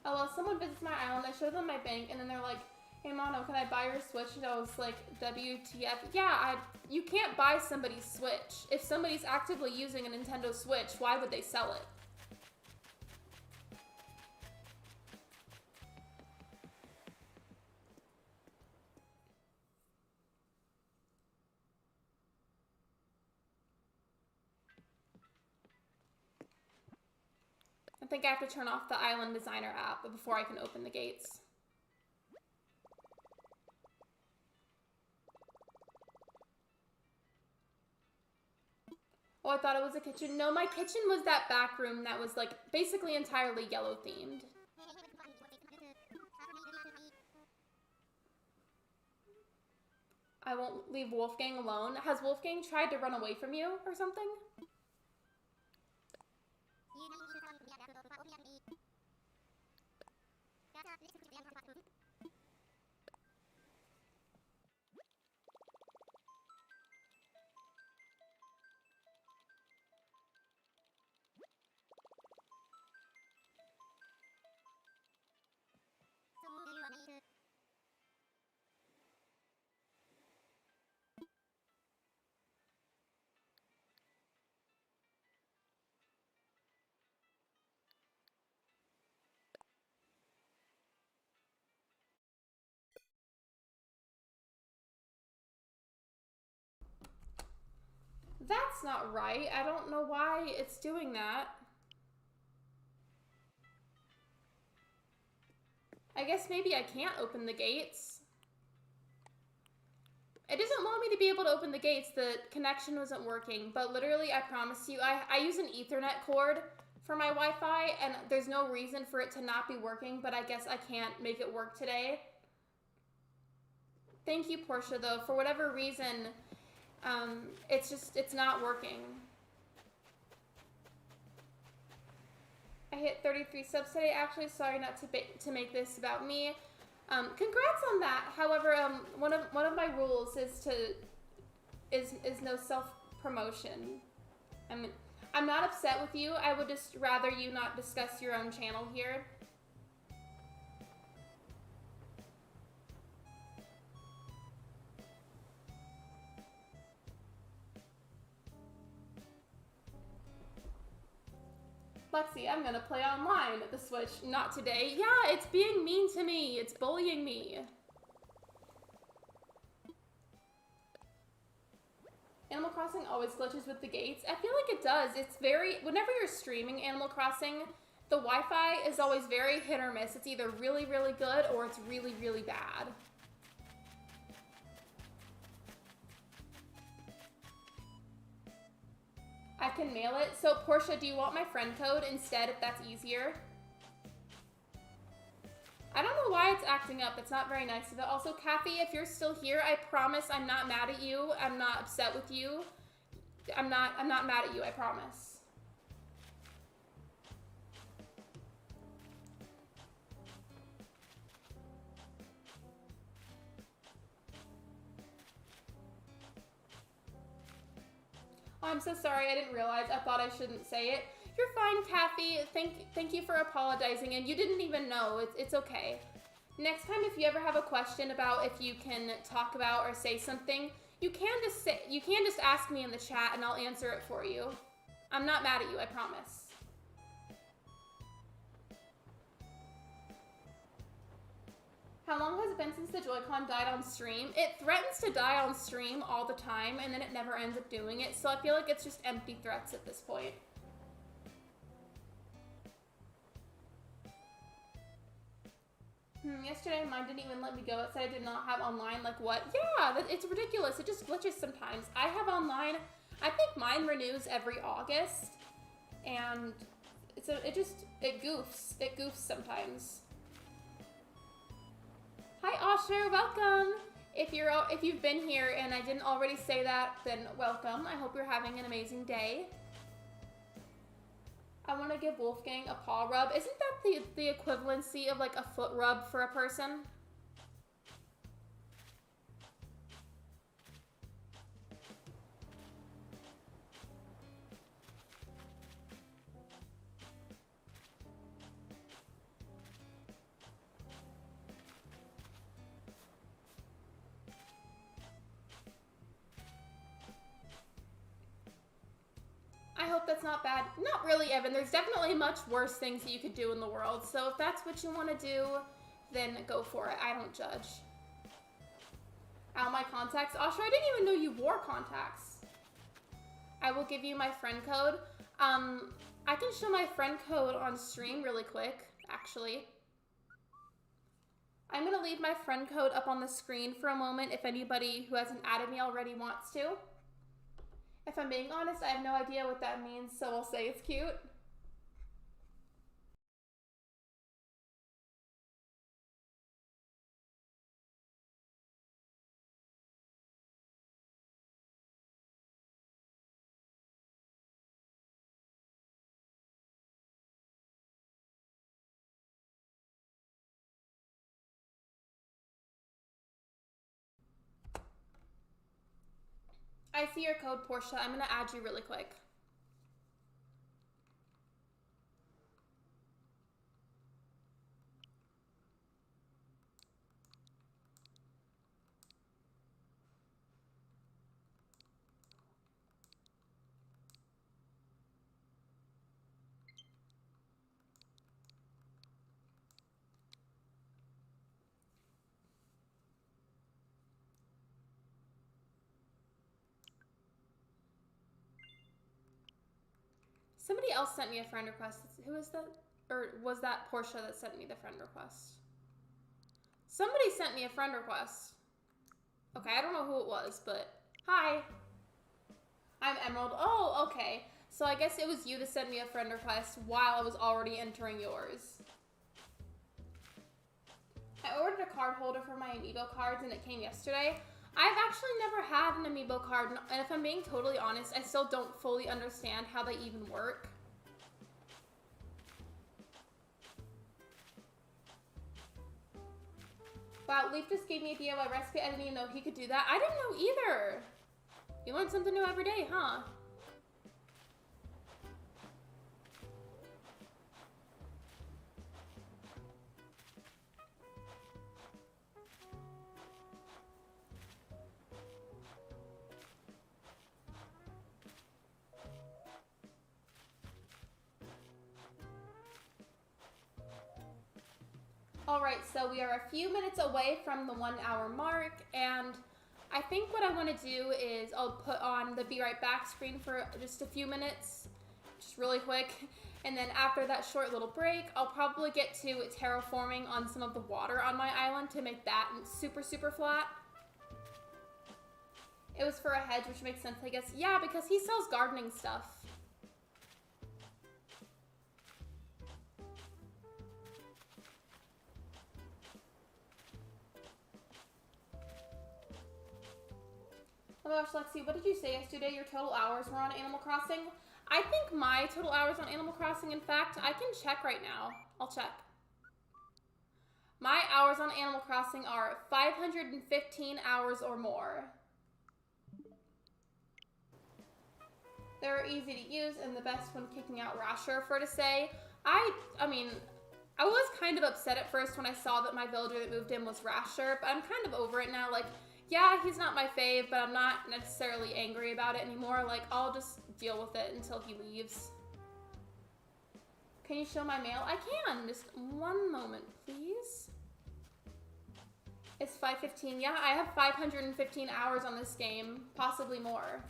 Oh, well, someone visits my island. I show them my bank, and then they're like, hey, Mono, can I buy your Switch? And I was like, WTF? Yeah, you can't buy somebody's Switch. If somebody's actively using a Nintendo Switch, why would they sell it? I think I have to turn off the Island Designer app before I can open the gates. Oh, I thought it was a kitchen. No, my kitchen was that back room that was like basically entirely yellow themed. I won't leave Wolfgang alone. Has Wolfgang tried to run away from you or something? That's not right. I don't know why it's doing that. I guess maybe I can't open the gates. It doesn't want me to be able to open the gates. The connection wasn't working, but literally, I promise you, I use an Ethernet cord for my Wi-Fi, and there's no reason for it to not be working, but I guess I can't make it work today. Thank you, Portia, though. For whatever reason, it's not working. I hit 33 subs today. Actually, sorry not to make this about me. Congrats on that. However, one of my rules is no self-promotion. I'm not upset with you. I would just rather you not discuss your own channel here. Lexi, I'm gonna play online at the Switch. Not today. Yeah, it's being mean to me. It's bullying me. Animal Crossing always glitches with the gates. I feel like it does. It's very, whenever you're streaming Animal Crossing, the Wi-Fi is always very hit or miss. It's either really, really good or it's really, really bad. I can mail it. So, Portia, do you want my friend code instead if that's easier? I don't know why it's acting up. It's not very nice of it. Also, Kathy, if you're still here, I promise I'm not mad at you. I'm not upset with you. I'm not mad at you, I promise. Oh, I'm so sorry. I didn't realize. I thought I shouldn't say it. You're fine, Kathy. Thank you for apologizing, and you didn't even know. It's okay. Next time, if you ever have a question about if you can talk about or say something, you can just ask me in the chat, and I'll answer it for you. I'm not mad at you. I promise. How long has it been since the Joy-Con died on stream? It threatens to die on stream all the time, and then it never ends up doing it, so I feel like it's just empty threats at this point. Yesterday, mine didn't even let me go. It said I did not have online. Like, what? Yeah, it's ridiculous. It just glitches sometimes. I have online. I think mine renews every August, and it goofs. It goofs sometimes. Hi, Osher, welcome. If you've been here and I didn't already say that, then welcome. I hope you're having an amazing day. I want to give Wolfgang a paw rub. Isn't that the equivalency of like a foot rub for a person? I hope that's not bad. Not really, Evan. There's definitely much worse things that you could do in the world. So if that's what you want to do, then go for it. I don't judge. Ow, my contacts. Osher, I didn't even know you wore contacts. I will give you my friend code. I can show my friend code on stream really quick, actually. I'm going to leave my friend code up on the screen for a moment if anybody who hasn't added me already wants to. If I'm being honest, I have no idea what that means, so I'll say it's cute. I see your code, Portia. I'm going to add you really quick. Somebody else sent me a friend request. Who is that? Or was that Portia that sent me the friend request? Somebody sent me a friend request. Okay, I don't know who it was, but hi. I'm Emerald. Oh, okay. So I guess it was you to send me a friend request while I was already entering yours. I ordered a card holder for my amiibo cards and it came yesterday. I've actually never had an amiibo card, and if I'm being totally honest, I still don't fully understand how they even work. Wow, Leaf just gave me a DIY recipe. I didn't even know he could do that. I didn't know either. You learn something new every day, huh? Alright, so we are a few minutes away from the 1 hour mark, and I think what I want to do is I'll put on the be right back screen for just a few minutes, just really quick, and then after that short little break, I'll probably get to terraforming on some of the water on my island to make that super, super flat. It was for a hedge, which makes sense, I guess. Yeah, because he sells gardening stuff. Oh my gosh, Lexi, what did you say yesterday? Your total hours were on Animal Crossing? I think my total hours on Animal Crossing, in fact, I can check right now. I'll check. My hours on Animal Crossing are 515 hours or more. They're easy to use and the best when kicking out Rasher, for to say. I mean, I was kind of upset at first when I saw that my villager that moved in was Rasher, but I'm kind of over it now. Like, yeah, he's not my fave, but I'm not necessarily angry about it anymore. Like, I'll just deal with it until he leaves. Can you show my mail? I can. Just one moment, please. It's 5:15. Yeah, I have 515 hours on this game, possibly more.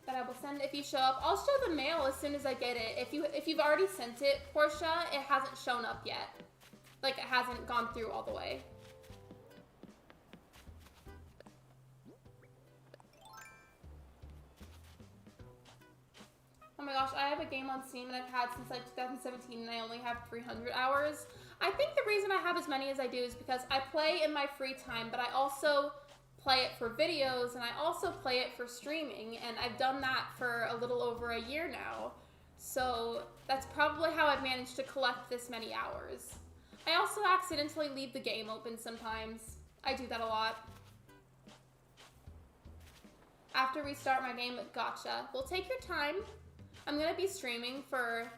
That I will send if you show up. I'll show the mail as soon as I get it. If you've already sent it, Portia, it hasn't shown up yet. Like, it hasn't gone through all the way. Oh my gosh, I have a game on Steam and I've had since like 2017 and I only have 300 hours. I think the reason I have as many as I do is because I play in my free time, but I also play it for videos and I also play it for streaming, and I've done that for a little over a year now. So that's probably how I've managed to collect this many hours. I also accidentally leave the game open sometimes. I do that a lot. After we start my game, gotcha. Well, take your time. I'm gonna be streaming for,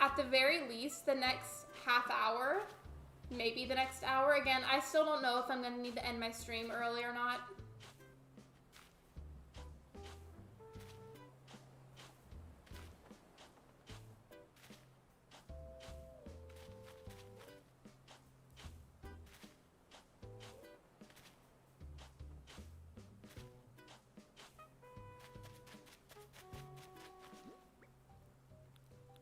at the very least, the next half hour. Maybe the next hour. Again, I still don't know if I'm gonna need to end my stream early or not.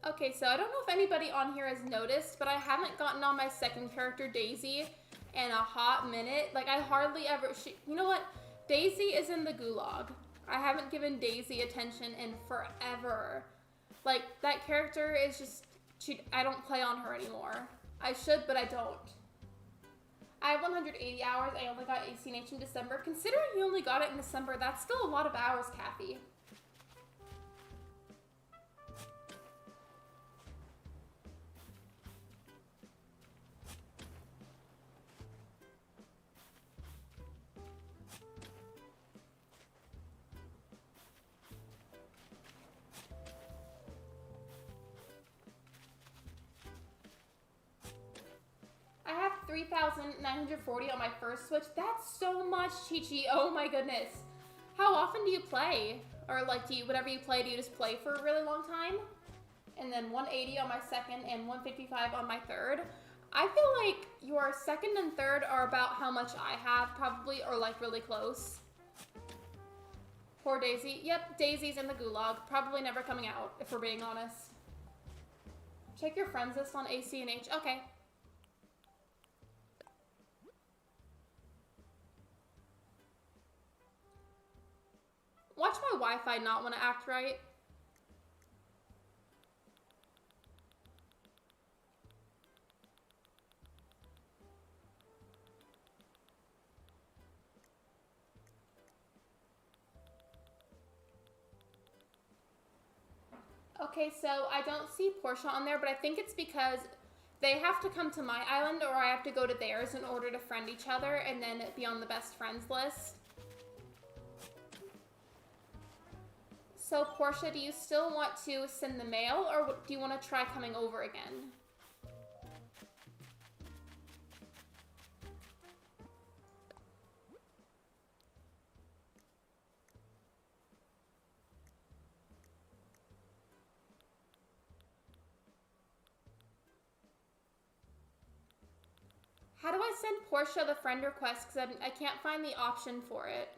Okay, so I don't know if anybody on here has noticed, but I haven't gotten on my second character, Daisy, in a hot minute. Like, I hardly ever... you know what? Daisy is in the gulag. I haven't given Daisy attention in forever. Like, that character is just... I don't play on her anymore. I should, but I don't. I have 180 hours. I only got ACNH in December. Considering you only got it in December, that's still a lot of hours, Kathy. I have 3,940 on my first Switch. That's so much, Chi-Chi. Oh my goodness. How often do you play? Or like, whatever you play, do you just play for a really long time? And then 180 on my second and 155 on my third. I feel like your second and third are about how much I have, probably, or like really close. Poor Daisy. Yep, Daisy's in the gulag. Probably never coming out, if we're being honest. Check your friends list on ACNH. Okay. Watch my Wi-Fi not want to act right. Okay, so I don't see Portia on there, but I think it's because they have to come to my island or I have to go to theirs in order to friend each other and then be on the best friends list. So Portia, do you still want to send the mail or do you want to try coming over again? How do I send Portia the friend request? Because I can't find the option for it.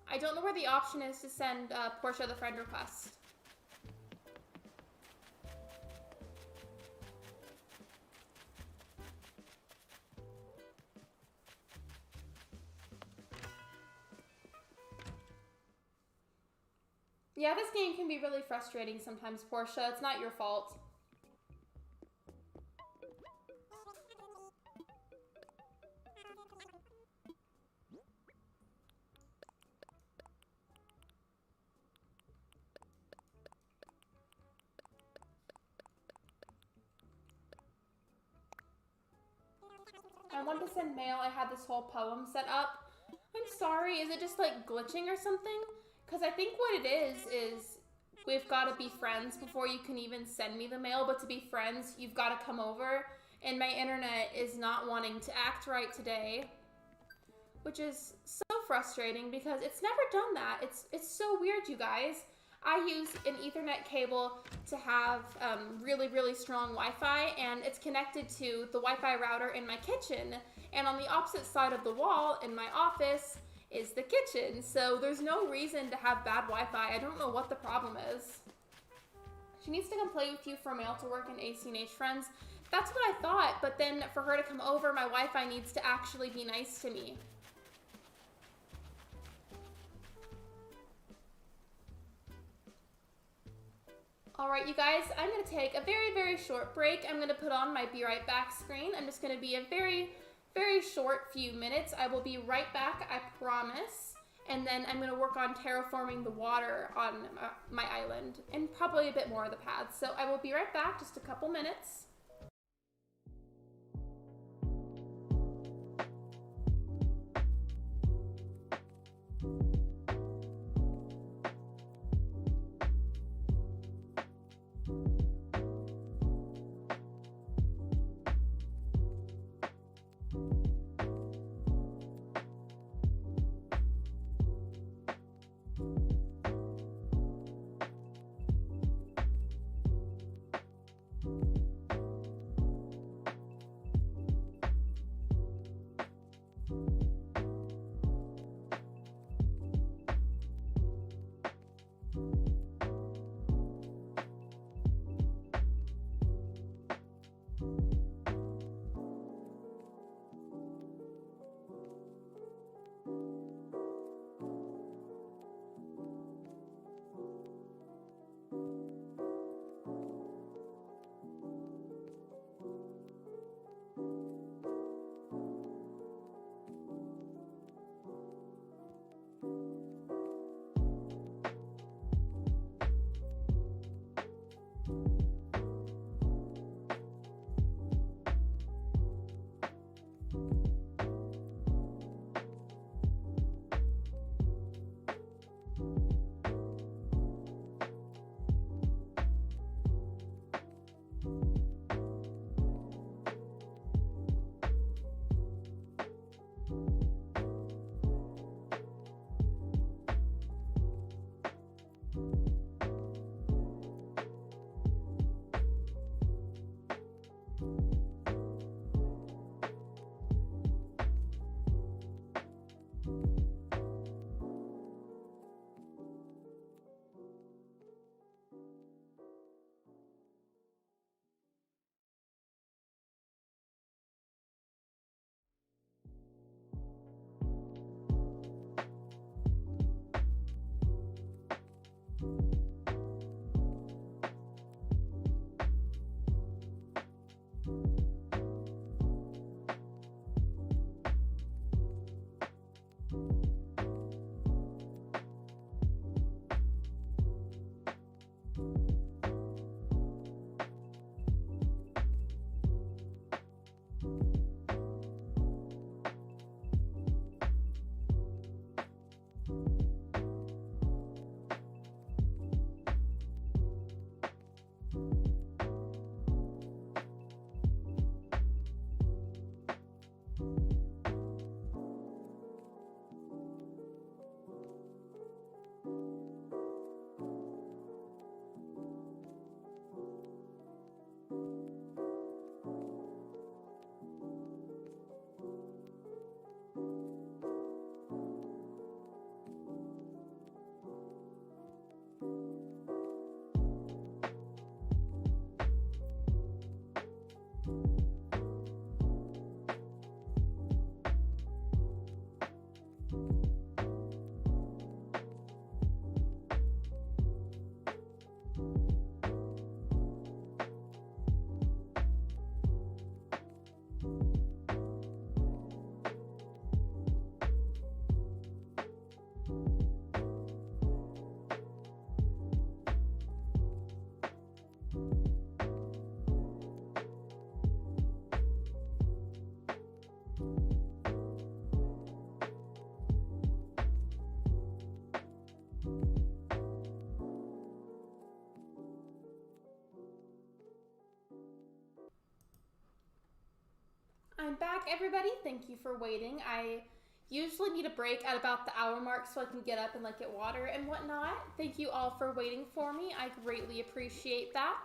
I don't know where the option is to send Portia the friend request. Yeah, this game can be really frustrating sometimes, Portia. It's not your fault. I wanted to send mail. I had this whole poem set up. I'm sorry. Is it just like glitching or something? Because I think what it is we've got to be friends before you can even send me the mail. But to be friends, you've got to come over. And my internet is not wanting to act right today. Which is so frustrating because it's never done that. It's so weird, you guys. I use an Ethernet cable to have really, really strong Wi-Fi, and it's connected to the Wi-Fi router in my kitchen. And on the opposite side of the wall in my office is the kitchen. So there's no reason to have bad Wi-Fi. I don't know what the problem is. She needs to come play with you for mail to work in ACNH friends. That's what I thought, but then for her to come over, my Wi-Fi needs to actually be nice to me. All right, you guys, I'm gonna take a very, very short break. I'm gonna put on my be right back screen. I'm just gonna be a very, very short few minutes. I will be right back, I promise. And then I'm gonna work on terraforming the water on my island and probably a bit more of the paths. So I will be right back, just a couple minutes. back, everybody. Thank you for waiting. I usually need a break at about the hour mark so I can get up and like get water and whatnot. Thank you all for waiting for me. I greatly appreciate that.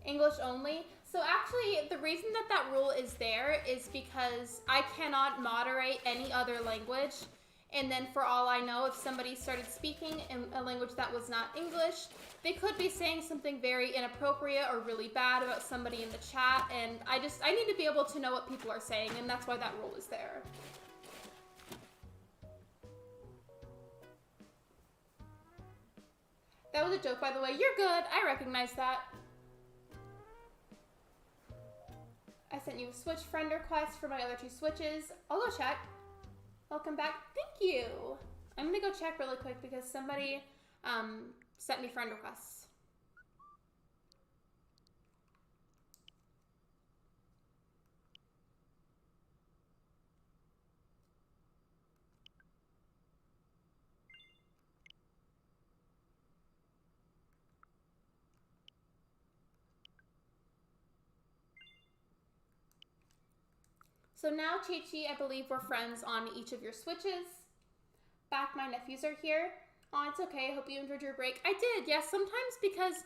English only. So actually, the reason that that rule is there is because I cannot moderate any other language. And then for all I know, if somebody started speaking in a language that was not English, they could be saying something very inappropriate or really bad about somebody in the chat. And I need to be able to know what people are saying, and that's why that rule is there. That was a joke, by the way. You're good. I recognize that. I sent you a Switch friend request for my other 2 Switches. I'll go check. Welcome back. Thank you. I'm gonna go check really quick because somebody sent me friend requests. So now, Chi-Chi, I believe we're friends on each of your Switches. Back, my nephews are here. Oh, it's okay. I hope you enjoyed your break. I did, yes. Sometimes because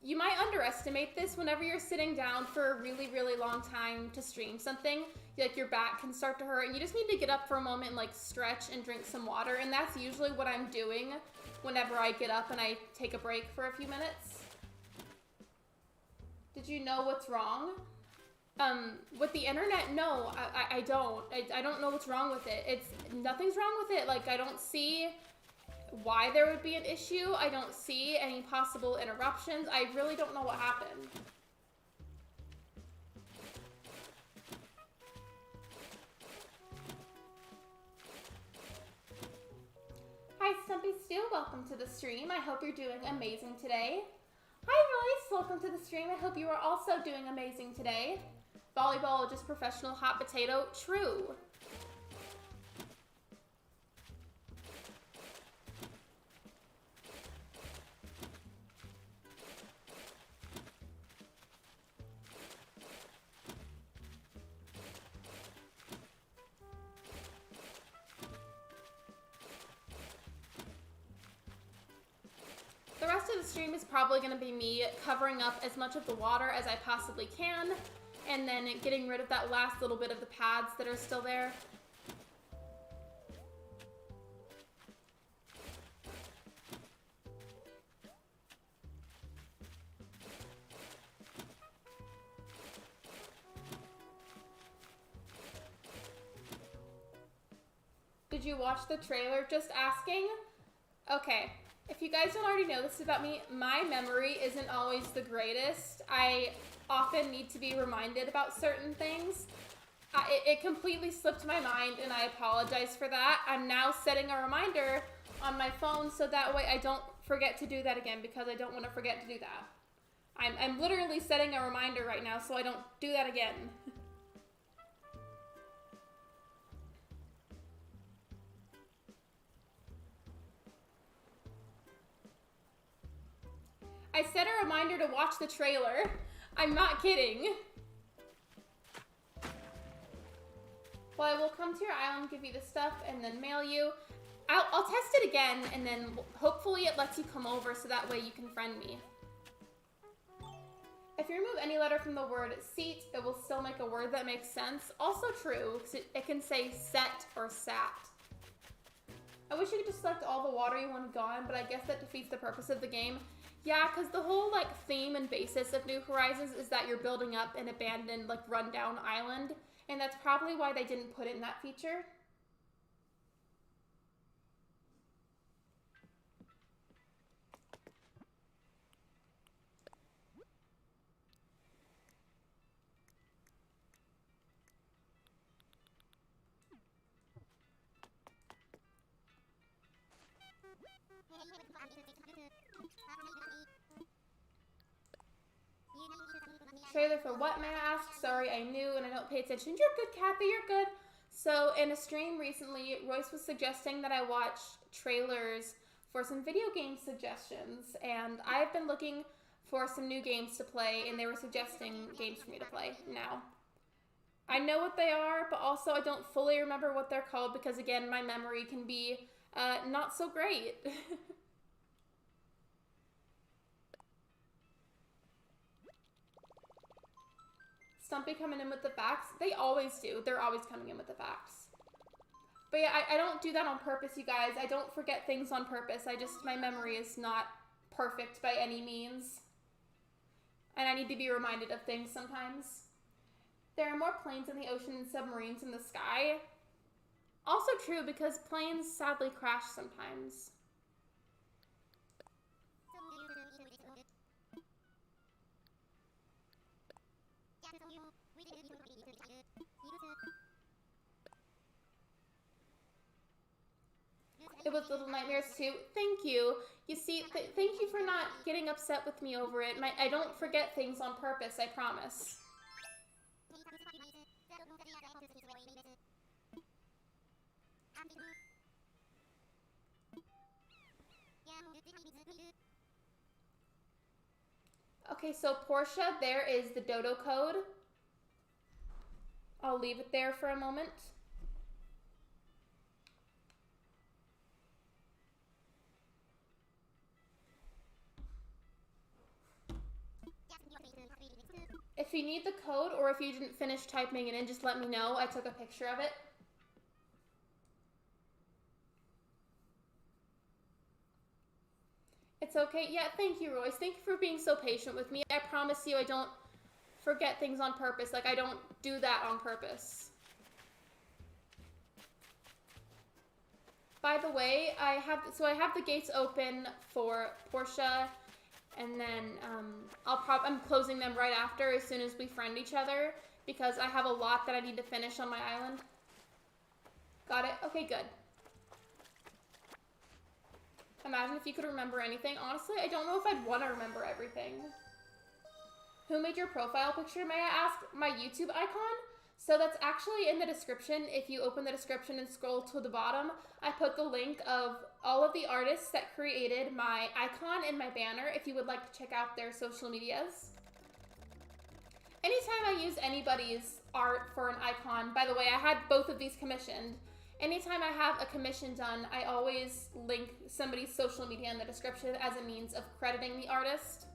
you might underestimate this whenever you're sitting down for a really, really long time to stream something. Like, your back can start to hurt, and you just need to get up for a moment and, like, stretch and drink some water. And that's usually what I'm doing whenever I get up and I take a break for a few minutes. Did you know what's wrong? With the internet, no, I don't. I don't know what's wrong with it. Nothing's wrong with it. Like, I don't see why there would be an issue. I don't see any possible interruptions. I really don't know what happened. Hi, Stumpy Stu. Welcome to the stream. I hope you're doing amazing today. Hi, Royce. Welcome to the stream. I hope you are also doing amazing today. Volleyball, just professional hot potato. True. The rest of the stream is probably going to be me covering up as much of the water as I possibly can, and then getting rid of that last little bit of the pads that are still there. Did you watch the trailer? Just asking? Okay. If you guys don't already know this about me, my memory isn't always the greatest. I often need to be reminded about certain things. It completely slipped my mind, and I apologize for that. I'm now setting a reminder on my phone so that way I don't forget to do that again, because I don't want to forget to do that. I'm literally setting a reminder right now so I don't do that again. I set a reminder to watch the trailer. I'm not kidding. Well, I will come to your island, give you the stuff, and then mail you. I'll test it again, and then hopefully it lets you come over so that way you can friend me. If you remove any letter from the word seat, it will still make a word that makes sense. Also true, because it can say set or sat. I wish you could just select all the water you want gone, but I guess that defeats the purpose of the game. Yeah, because the whole, like, theme and basis of New Horizons is that you're building up an abandoned, like, rundown island, and that's probably why they didn't put in that feature. Trailer for what, may I ask? Sorry, I'm new and I don't pay attention. You're good, Kathy, you're good. So in a stream recently, Royce was suggesting that I watch trailers for some video game suggestions, and I've been looking for some new games to play, and they were suggesting games for me to play now. I know what they are, but also I don't fully remember what they're called because, again, my memory can be not so great. Stumpy coming in with the facts. They always do. They're always coming in with the facts. But yeah, I don't do that on purpose, you guys. I don't forget things on purpose. My memory is not perfect by any means. And I need to be reminded of things sometimes. There are more planes in the ocean than submarines in the sky. Also true, because planes sadly crash sometimes. It was Little Nightmares too. Thank you. You see, thank you for not getting upset with me over it. I don't forget things on purpose, I promise. Okay, so Portia, there is the dodo code. I'll leave it there for a moment. If you need the code or if you didn't finish typing it in, just let me know. I took a picture of it. It's okay. Yeah, thank you, Royce. Thank you for being so patient with me. I promise you I don't forget things on purpose. Like, I don't do that on purpose. By the way, I have the gates open for Portia, and then I'm closing them right after as soon as we friend each other because I have a lot that I need to finish on my island. Got it? Okay, good. Imagine if you could remember anything. Honestly, I don't know if I'd want to remember everything. Who made your profile picture, may I ask? My YouTube icon? So that's actually in the description. If you open the description and scroll to the bottom, I put the link of all of the artists that created my icon and my banner if you would like to check out their social medias. Anytime I use anybody's art for an icon, by the way, I had both of these commissioned. Anytime I have a commission done, I always link somebody's social media in the description as a means of crediting the artist.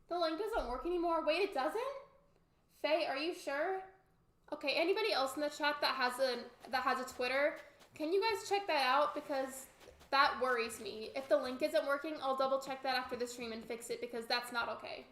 The link doesn't work anymore. Wait, it doesn't? Faye, are you sure? Okay, anybody else in the chat that has a Twitter, can you guys check that out? Because that worries me. If the link isn't working, I'll double check that after the stream and fix it because that's not okay.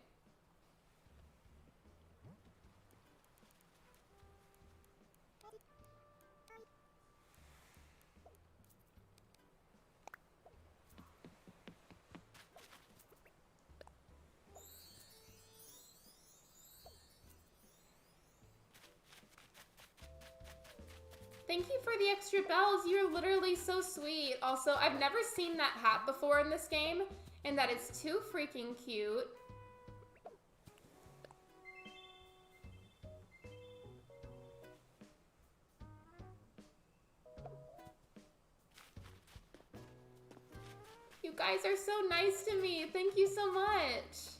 Thank you for the extra bells. You're literally so sweet. Also, I've never seen that hat before in this game, and that is too freaking cute. You guys are so nice to me. Thank you so much.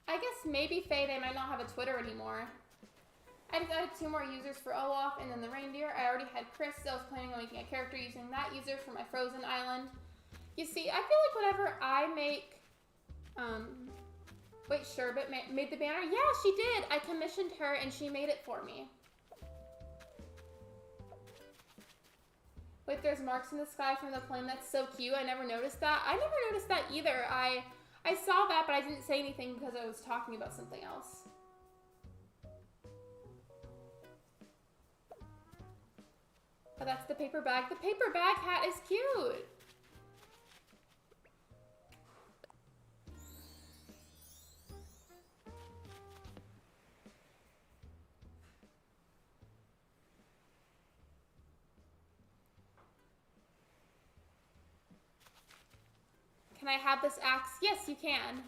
I guess maybe Faye, they might not have a Twitter anymore. I just added 2 more users for Olaf and then the reindeer. I already had Chris, so I was planning on making a character using that user for my Frozen Island. You see, I feel like whenever I make Wait, Sherbet made the banner? Yeah, she did. I commissioned her and she made it for me. Wait, there's marks in the sky from the plane. That's so cute. I never noticed that. I never noticed that either. I saw that, but I didn't say anything because I was talking about something else. Oh, that's the paper bag. The paper bag hat is cute. Can I have this axe? Yes, you can.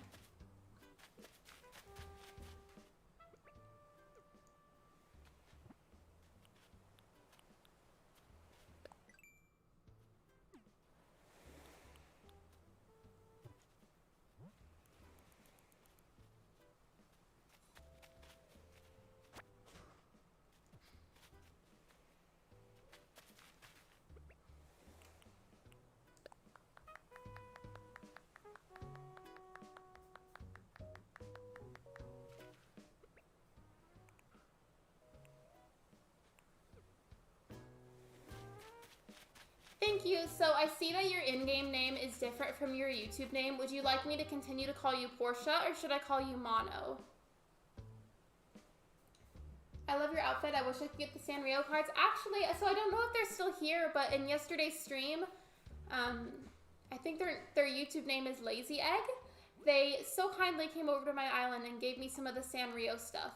Thank you. So I see that your in-game name is different from your YouTube name. Would you like me to continue to call you Portia or should I call you Mono? I love your outfit. I wish I could get the Sanrio cards. Actually, so I don't know if they're still here, but in yesterday's stream, I think their YouTube name is Lazy Egg. They so kindly came over to my island and gave me some of the Sanrio stuff.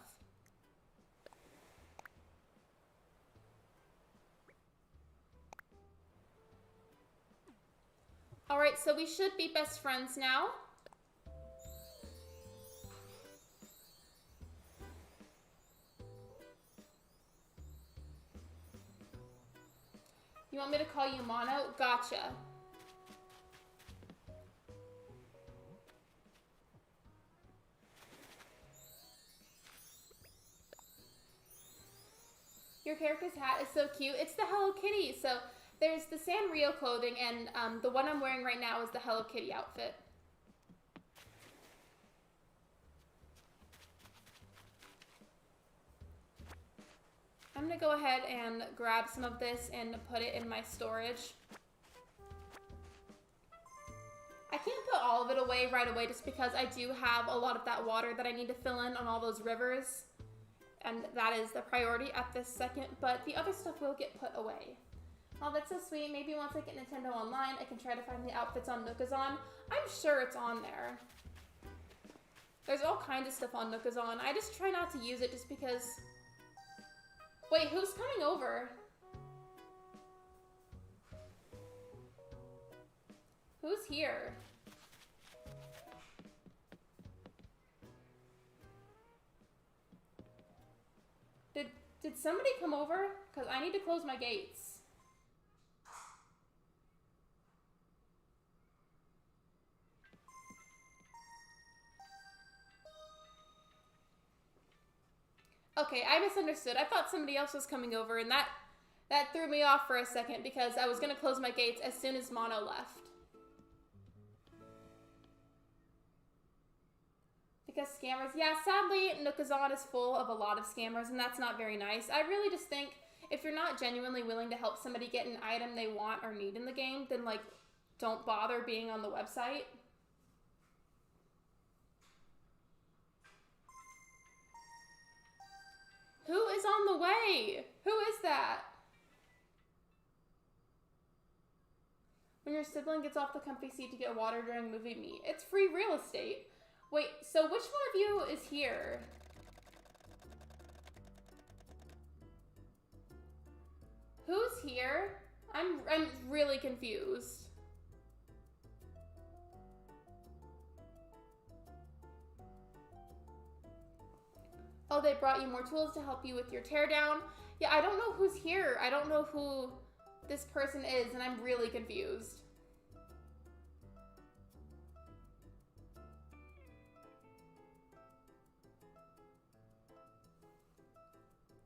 All right, so we should be best friends now. You want me to call you Mono? Gotcha. Your character's hat is so cute. It's the Hello Kitty. So there's the Sanrio clothing, and the one I'm wearing right now is the Hello Kitty outfit. I'm gonna go ahead and grab some of this and put it in my storage. I can't put all of it away right away just because I do have a lot of that water that I need to fill in on all those rivers. And that is the priority at this second, but the other stuff will get put away. Oh, that's so sweet. Maybe once I get Nintendo Online, I can try to find the outfits on Nookazon. I'm sure it's on there. There's all kinds of stuff on Nookazon. I just try not to use it just because... Wait, who's coming over? Who's here? Did somebody come over? Because I need to close my gates. Okay, I misunderstood. I thought somebody else was coming over, and that threw me off for a second because I was going to close my gates as soon as Mono left. Because scammers, yeah, sadly, Nookazon is full of a lot of scammers, and that's not very nice. I really just think if you're not genuinely willing to help somebody get an item they want or need in the game, then, like, don't bother being on the website. Who is on the way? Who is that? When your sibling gets off the comfy seat to get water during movie meet. It's free real estate. Wait, so which one of you is here? Who's here? I'm really confused. Oh, they brought you more tools to help you with your teardown. Yeah, I don't know who's here. I don't know who this person is, and I'm really confused.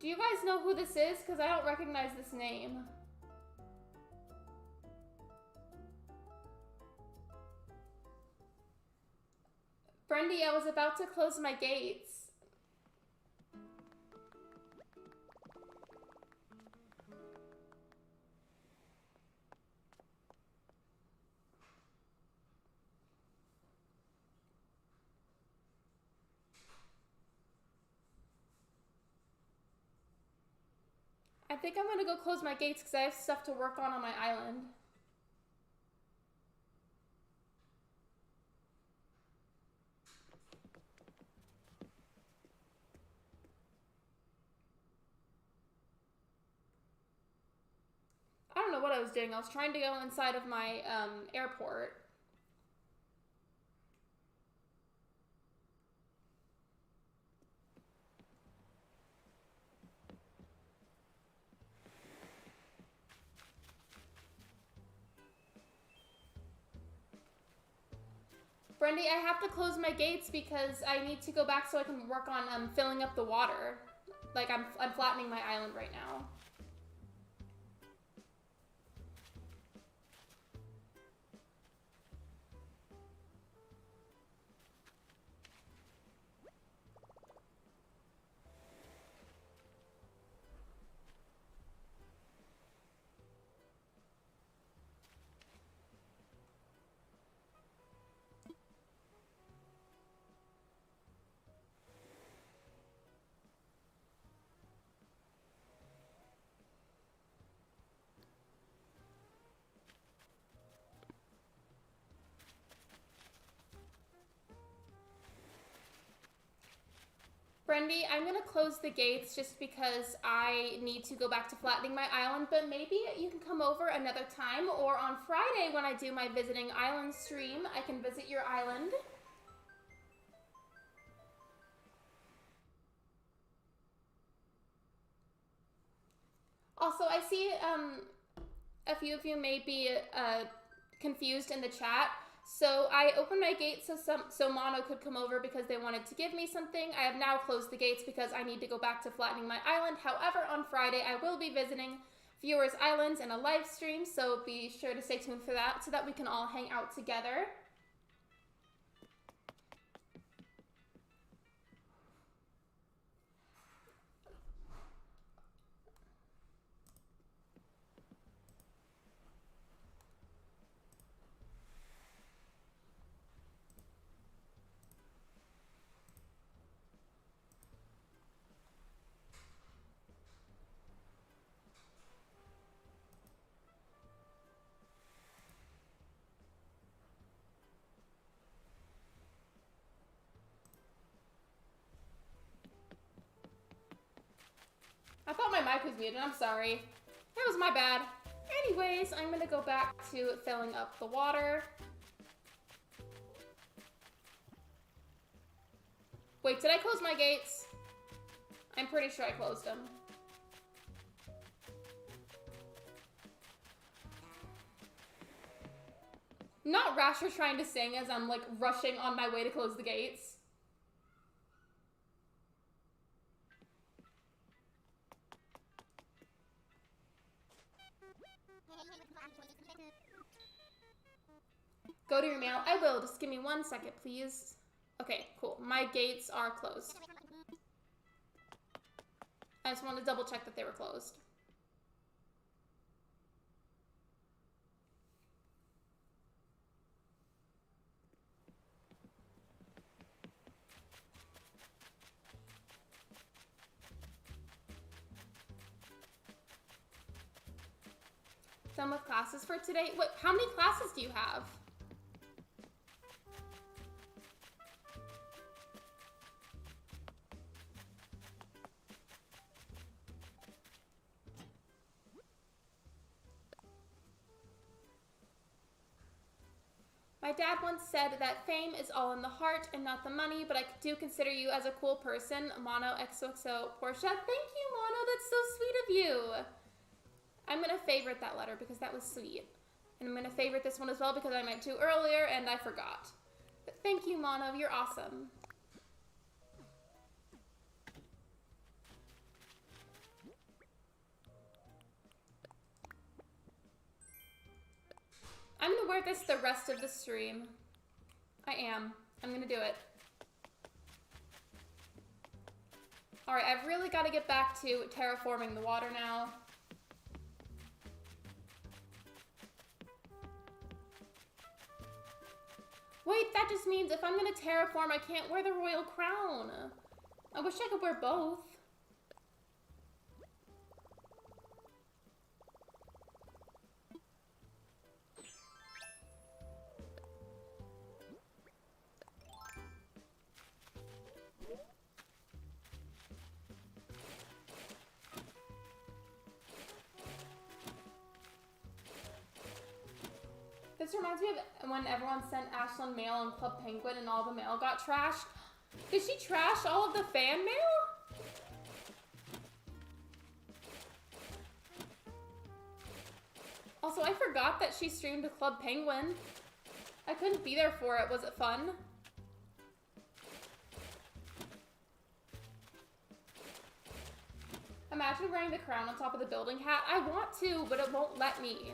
Do you guys know who this is? Because I don't recognize this name. Brendy, I was about to close my gates. I think I'm gonna go close my gates because I have stuff to work on my island. I don't know what I was doing. I was trying to go inside of my airport. Brendy, I have to close my gates because I need to go back so I can work on filling up the water. Like, I'm flattening my island right now. Brendy, I'm gonna close the gates just because I need to go back to flattening my island, but maybe you can come over another time, or on Friday when I do my visiting island stream, I can visit your island. Also, I see a few of you may be confused in the chat. So I opened my gates so Mono could come over because they wanted to give me something. I have now closed the gates because I need to go back to flattening my island. However, on Friday, I will be visiting viewers' islands in a live stream, so be sure to stay tuned for that so that we can all hang out together. I thought my mic was muted, I'm sorry. That was my bad. Anyways, I'm gonna go back to filling up the water. Wait, did I close my gates? I'm pretty sure I closed them. Not Rasher trying to sing as I'm like rushing on my way to close the gates. Go to your mail. I will. Just give me 1 second, please. Okay, cool. My gates are closed. I just wanted to double check that they were closed. Done with classes for today? What? How many classes do you have? My dad once said that fame is all in the heart and not the money, but I do consider you as a cool person. Mono XOXO Portia. Thank you, Mono. That's so sweet of you. I'm going to favorite that letter because that was sweet. And I'm going to favorite this one as well because I meant to earlier and I forgot. But thank you, Mono. You're awesome. I'm going to wear this the rest of the stream. I am. I'm going to do it. Alright, I've really got to get back to terraforming the water now. Wait, that just means if I'm gonna terraform, I can't wear the royal crown. I wish I could wear both. This reminds me of when everyone sent Ashland mail on Club Penguin and all the mail got trashed. Did she trash all of the fan mail? Also, I forgot that she streamed Club Penguin. I couldn't be there for it. Was it fun? Imagine wearing the crown on top of the building hat. I want to, but it won't let me.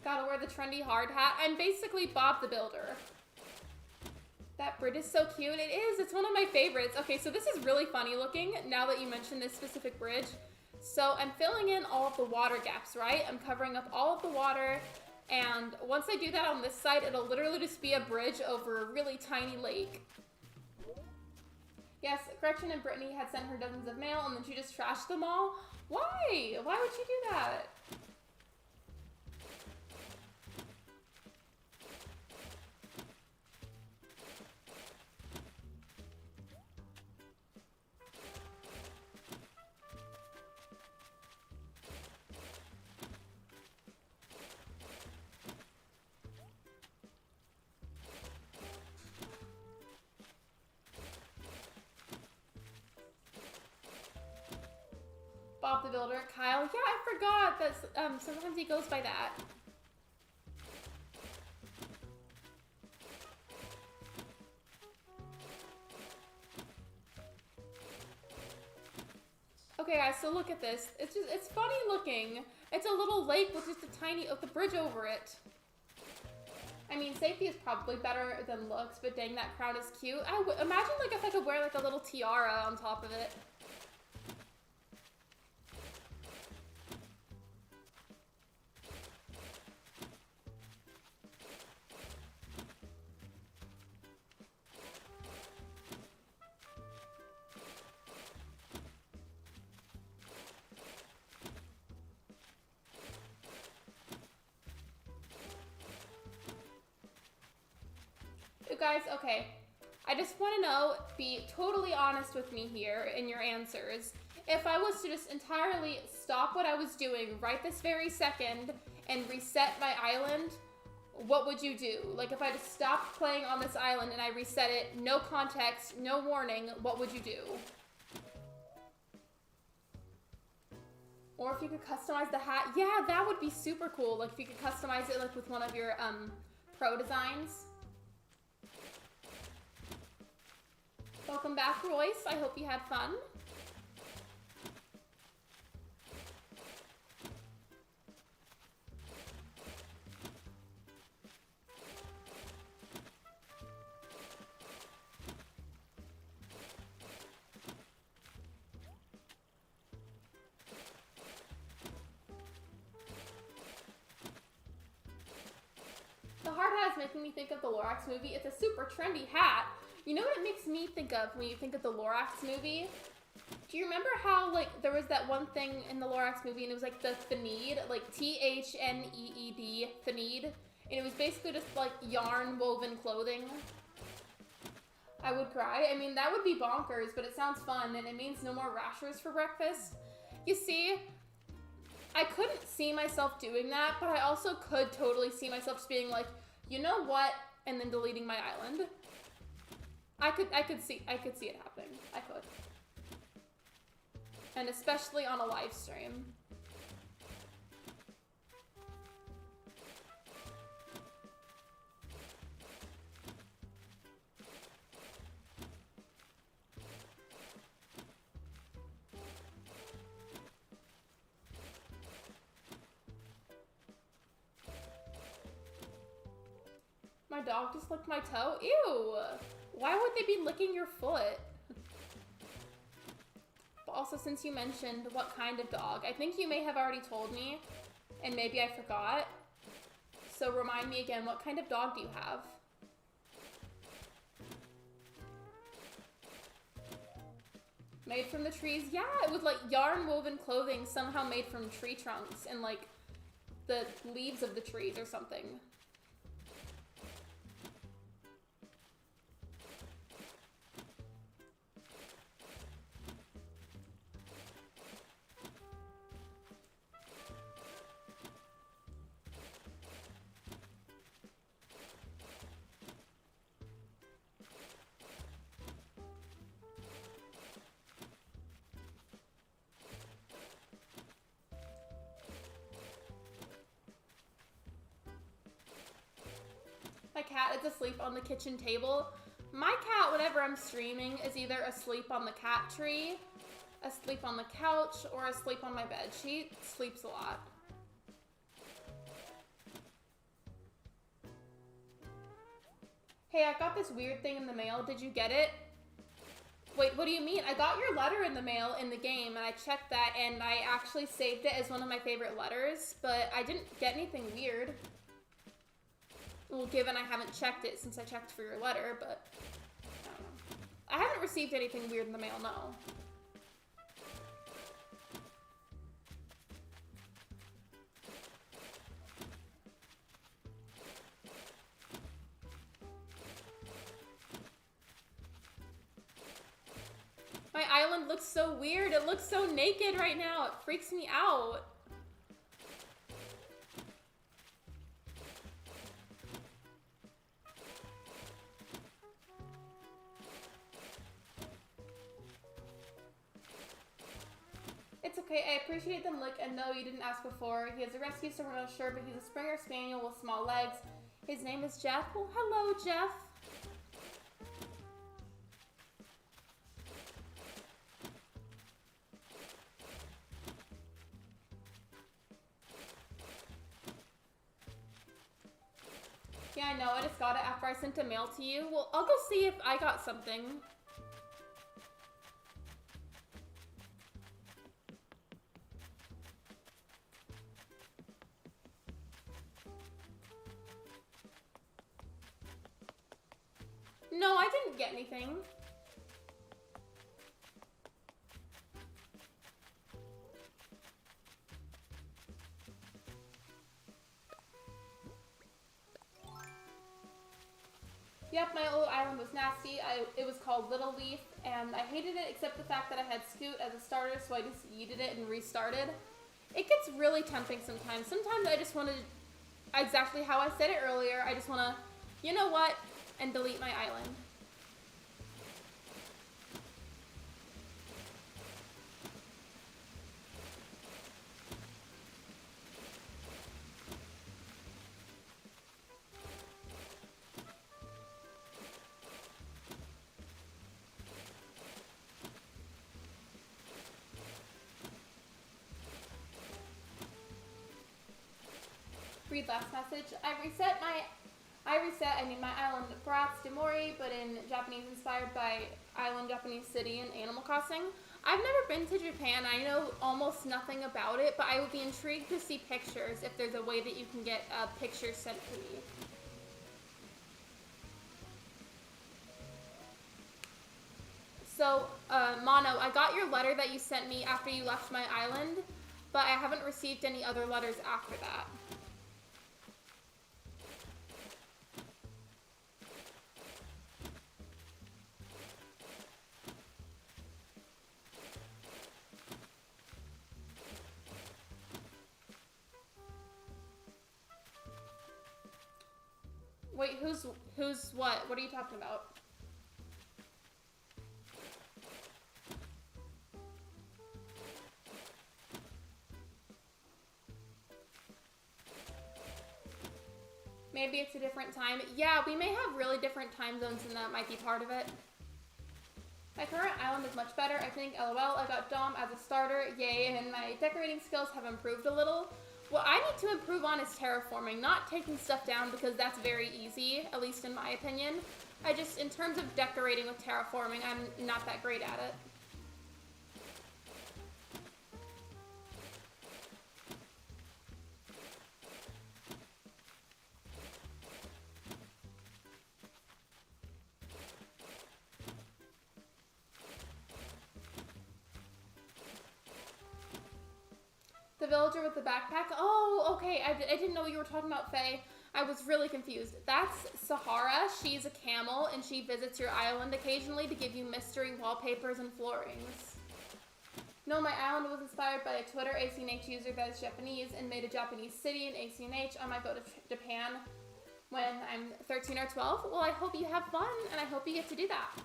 Gotta wear the trendy hard hat. I'm basically Bob the Builder. That bridge is so cute. It is. It's one of my favorites. Okay, so this is really funny looking now that you mentioned this specific bridge. So I'm filling in all of the water gaps, right? I'm covering up all of the water. And once I do that on this side, it'll literally just be a bridge over a really tiny lake. Yes, Gretchen and Brittany had sent her dozens of mail and then she just trashed them all. Why? Why would you do that? Bob the Builder, Kyle. Yeah, I forgot that sometimes he goes by that. Okay, guys, so look at this. It's funny looking. It's a little lake with just a tiny the bridge over it. I mean, safety is probably better than looks, but dang, that crown is cute. Imagine like if I could wear like a little tiara on top of it. Guys, okay, I just want to know, be totally honest with me here in your answers. If I was to just entirely stop what I was doing right this very second and reset my island, what would you do? Like if I just stopped playing on this island and I reset it, no context, no warning, what would you do? Or if you could customize the hat, yeah, that would be super cool. Like if you could customize it like with one of your pro designs. Welcome back, Royce. I hope you had fun. The hard hat is making me think of the Lorax movie. It's a super trendy hat. You know what it makes me think of when you think of the Lorax movie? Do you remember how, like, there was that one thing in the Lorax movie and it was, like, the Thaneed, like, T-H-N-E-E-D, Thaneed, and it was basically just, like, yarn woven clothing? I would cry. I mean, that would be bonkers, but it sounds fun, and it means no more rashers for breakfast. You see, I couldn't see myself doing that, but I also could totally see myself just being like, you know what, and then deleting my island. I could see it happening. I could. And especially on a live stream. My dog just licked my toe? Ew! Why would they be licking your foot? But also, since you mentioned what kind of dog, I think you may have already told me, and maybe I forgot. So remind me again, what kind of dog do you have? Made from the trees? Yeah, with like yarn woven clothing somehow made from tree trunks and like the leaves of the trees or something. My cat is asleep on the kitchen table. My cat, whenever I'm streaming, is either asleep on the cat tree, asleep on the couch, or asleep on my bed. She sleeps a lot. Hey, I got this weird thing in the mail. Did you get it? Wait, what do you mean? I got your letter in the mail in the game, and I checked that, and I actually saved it as one of my favorite letters, but I didn't get anything weird. Well, given I haven't checked it since I checked for your letter, but I don't know. I haven't received anything weird in the mail, no. My island looks so weird. It looks so naked right now. It freaks me out. It's okay, I appreciate the look, and no, you didn't ask before. He is a rescue, so we're not sure, but he's a Springer Spaniel with small legs. His name is Jeff. Well, hello, Jeff. Yeah, I know, I just got it after I sent a mail to you. Well, I'll go see if I got something. No, I didn't get anything. Yep, my old island was nasty. It was called Little Leaf, and I hated it except the fact that I had Scoot as a starter, so I just yeeted it and restarted. It gets really tempting sometimes. Sometimes I just want to, exactly how I said it earlier, I just want to, you know what, and delete my island. Read last message. I mean my island Brats de Mori, but in Japanese inspired by Island Japanese City and Animal Crossing. I've never been to Japan. I know almost nothing about it, but I would be intrigued to see pictures if there's a way that you can get pictures sent to me. So, Mono, I got your letter that you sent me after you left my island, but I haven't received any other letters after that. Wait, who's what? What are you talking about? Maybe it's a different time. Yeah, we may have really different time zones and that might be part of it. My current island is much better, I think. LOL, I got Dom as a starter. Yay, and my decorating skills have improved a little. What I need like to improve on is terraforming, not taking stuff down because that's very easy, at least in my opinion. I just, in terms of decorating with terraforming, I'm not that great at it. The villager with the backpack? Oh, okay. I didn't know you were talking about Faye. I was really confused. That's Sahara. She's a camel, and she visits your island occasionally to give you mystery wallpapers and floorings. No, my island was inspired by a Twitter ACNH user that is Japanese and made a Japanese city in ACNH. I might go to Japan when I'm 13 or 12. Well, I hope you have fun, and I hope you get to do that.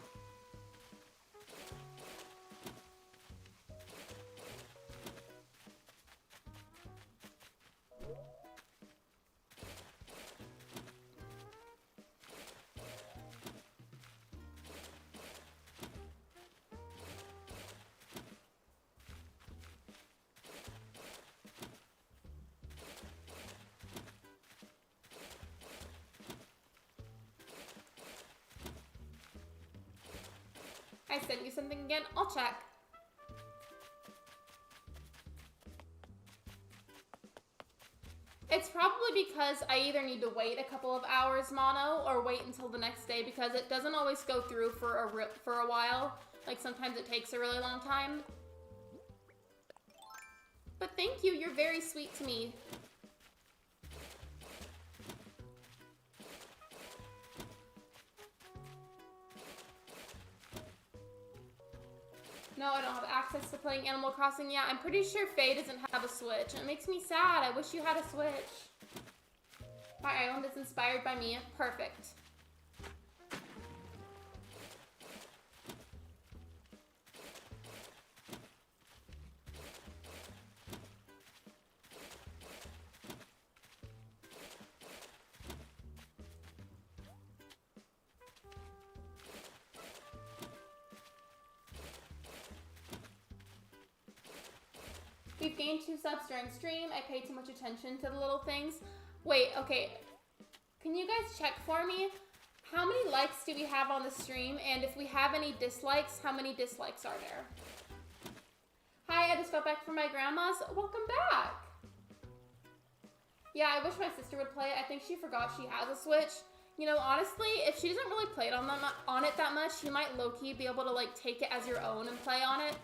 I sent you something again. I'll check. It's probably because I either need to wait a couple of hours mono or wait until the next day because it doesn't always go through for a while. Like sometimes it takes a really long time. But thank you. You're very sweet to me. No, I don't have access to playing Animal Crossing yet. I'm pretty sure Faye doesn't have a Switch. It makes me sad. I wish you had a Switch. My island is inspired by me. Perfect. We've gained 2 subs during stream. I pay too much attention to the little things. Wait, okay. Can you guys check for me? How many likes do we have on the stream? And if we have any dislikes, how many dislikes are there? Hi, I just got back from my grandma's. Welcome back. Yeah, I wish my sister would play it. I think she forgot she has a Switch. You know, honestly, if she doesn't really play it on it that much, you might low-key be able to, like, take it as your own and play on it.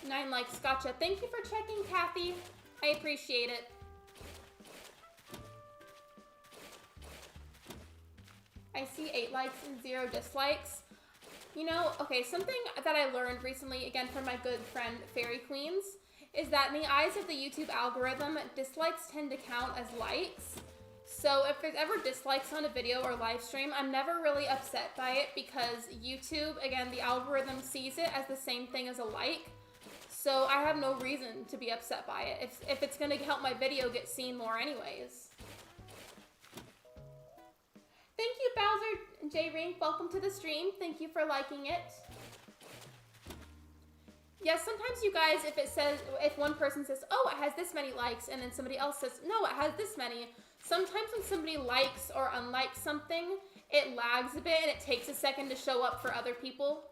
Nine likes, gotcha. Thank you for checking, Kathy. I appreciate it. I see 8 likes and 0 dislikes. You know, okay, something that I learned recently, again from my good friend Fairy Queens, is that in the eyes of the YouTube algorithm, dislikes tend to count as likes. So if there's ever dislikes on a video or live stream, I'm never really upset by it because YouTube, again, the algorithm sees it as the same thing as a like. So I have no reason to be upset by it if it's gonna help my video get seen more anyways. Thank you, Bowser J Rink. Welcome to the stream. Thank you for liking it. Yes, sometimes you guys, if one person says, oh, it has this many likes, and then somebody else says, no, it has this many. Sometimes when somebody likes or unlikes something, it lags a bit and it takes a second to show up for other people.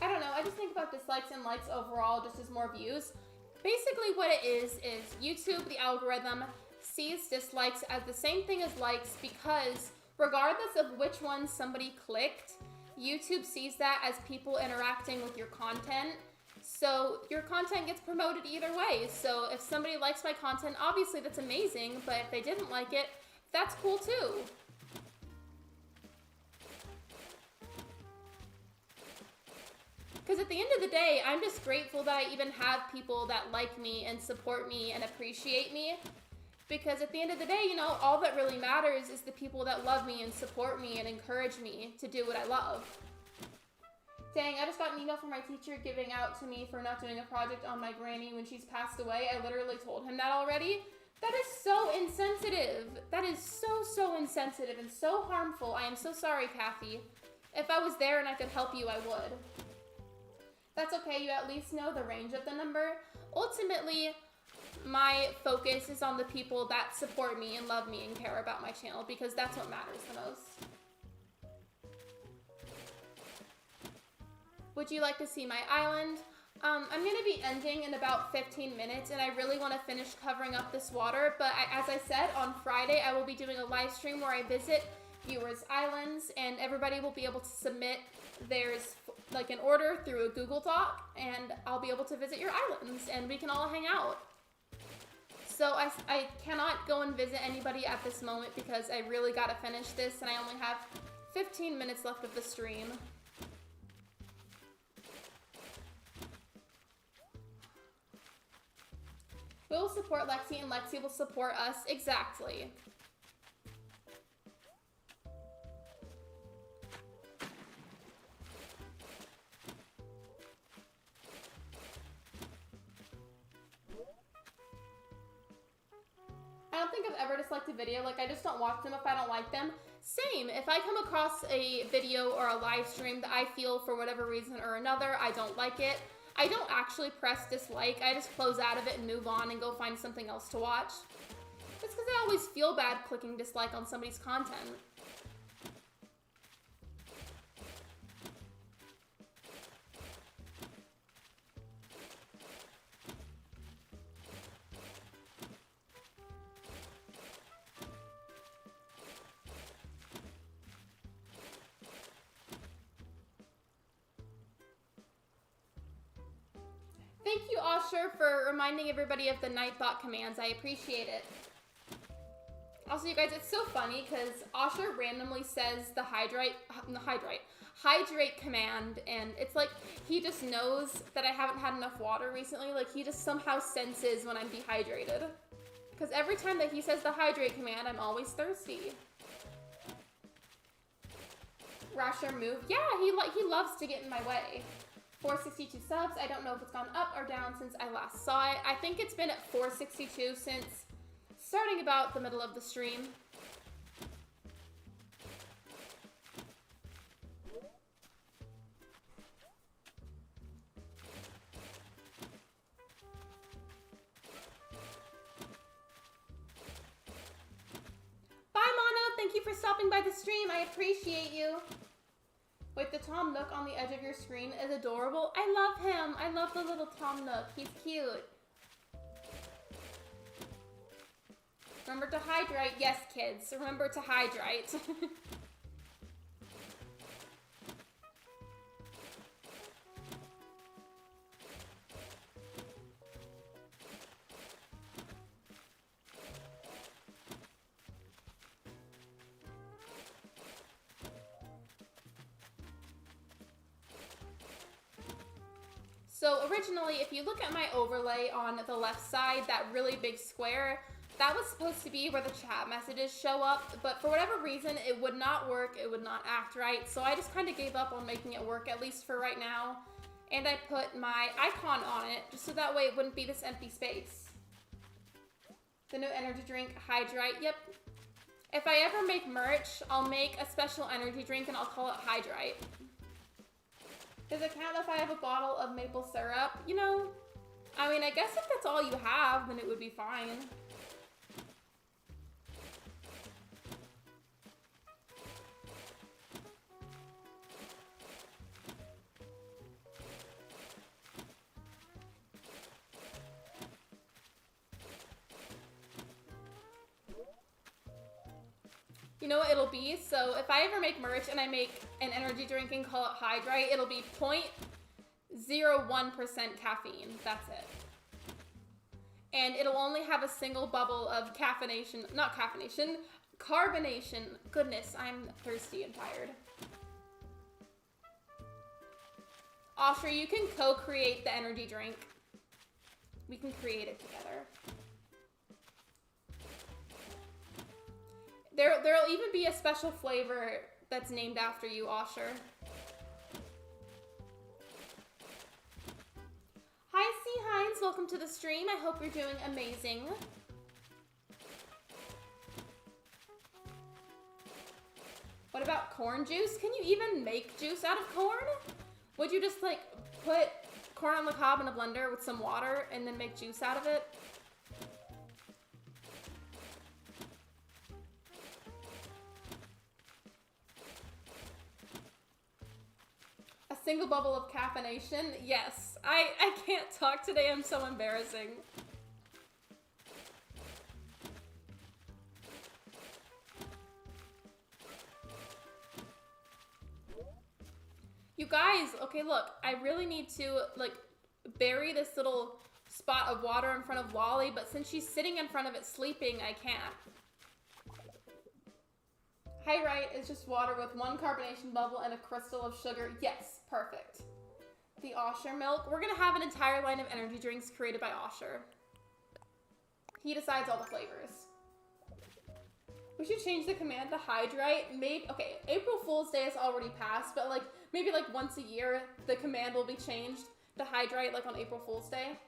I don't know, I just think about dislikes and likes overall just as more views. Basically what it is YouTube, the algorithm, sees dislikes as the same thing as likes because regardless of which one somebody clicked, YouTube sees that as people interacting with your content. So your content gets promoted either way. So if somebody likes my content, obviously that's amazing, but if they didn't like it, that's cool too. Because at the end of the day, I'm just grateful that I even have people that like me and support me and appreciate me. Because at the end of the day, you know, all that really matters is the people that love me and support me and encourage me to do what I love. Dang, I just got an email from my teacher giving out to me for not doing a project on my granny when she's passed away. I literally told him that already. That is so insensitive. That is so insensitive and so harmful. I am so sorry, Kathy. If I was there and I could help you, I would. That's okay, you at least know the range of the number. Ultimately, my focus is on the people that support me and love me and care about my channel because that's what matters the most. Would you like to see my island? I'm going to be ending in about 15 minutes, and I really want to finish covering up this water, but as I said, on Friday, I will be doing a live stream where I visit viewers' islands, and everybody will be able to submit theirs, like an order through a Google Doc, and I'll be able to visit your islands, and we can all hang out. So I cannot go and visit anybody at this moment because I really got to finish this, and I only have 15 minutes left of the stream. We will support Lexi and Lexi will support us. Exactly. I don't think I've ever disliked a video. Like, I just don't watch them if I don't like them. Same. If I come across a video or a live stream that I feel for whatever reason or another, I don't like it, I don't actually press dislike. I just close out of it and move on and go find something else to watch. It's because I always feel bad clicking dislike on somebody's content. Thank you, Osher, for reminding everybody of the Nightbot commands. I appreciate it. Also, you guys, it's so funny because Osher randomly says the hydrate command, and it's like he just knows that I haven't had enough water recently. Like, he just somehow senses when I'm dehydrated. Because every time that he says the hydrate command, I'm always thirsty. Rasher move. Yeah, he loves to get in my way. 462 subs. I don't know if it's gone up or down since I last saw it. I think it's been at 462 since starting about the middle of the stream. Bye, Mono. Thank you for stopping by the stream. I appreciate you. Wait, the Tom Nook on the edge of your screen is adorable. I love him. I love the little Tom Nook. He's cute. Remember to hydrate. Yes, kids. Remember to hydrate. So originally, if you look at my overlay on the left side, that really big square, that was supposed to be where the chat messages show up, but for whatever reason, it would not work, it would not act right, so I just kind of gave up on making it work, at least for right now, and I put my icon on it, just so that way it wouldn't be this empty space. The new energy drink, Hydrate, yep. If I ever make merch, I'll make a special energy drink and I'll call it Hydrate. Does it count if I have a bottle of maple syrup? You know, I mean, I guess if that's all you have, then it would be fine. You know what it'll be? So if I ever make merch and I make an energy drink and call it Hydrate, it'll be 0.01% caffeine. That's it. And it'll only have a single bubble of caffeination, not caffeination, carbonation. Goodness, I'm thirsty and tired. Osher, you can co-create the energy drink. We can create it together. There'll even be a special flavor that's named after you, Osher. Hi, C. Hines. Welcome to the stream. I hope you're doing amazing. What about corn juice? Can you even make juice out of corn? Would you just, like, put corn on the cob in a blender with some water and then make juice out of it? A single bubble of caffeination? Yes. I can't talk today. I'm so embarrassing. You guys, okay, look, I really need to, like, bury this little spot of water in front of Lolly, but since she's sitting in front of it sleeping, I can't. Hydrate is just water with 1 carbonation bubble and a crystal of sugar. Yes, perfect. The Osher milk. We're gonna have an entire line of energy drinks created by Osher. He decides all the flavors. We should change the command to Hydrate. Maybe, okay, April Fool's Day has already passed, but like, maybe like once a year, the command will be changed to Hydrate, like on April Fool's Day.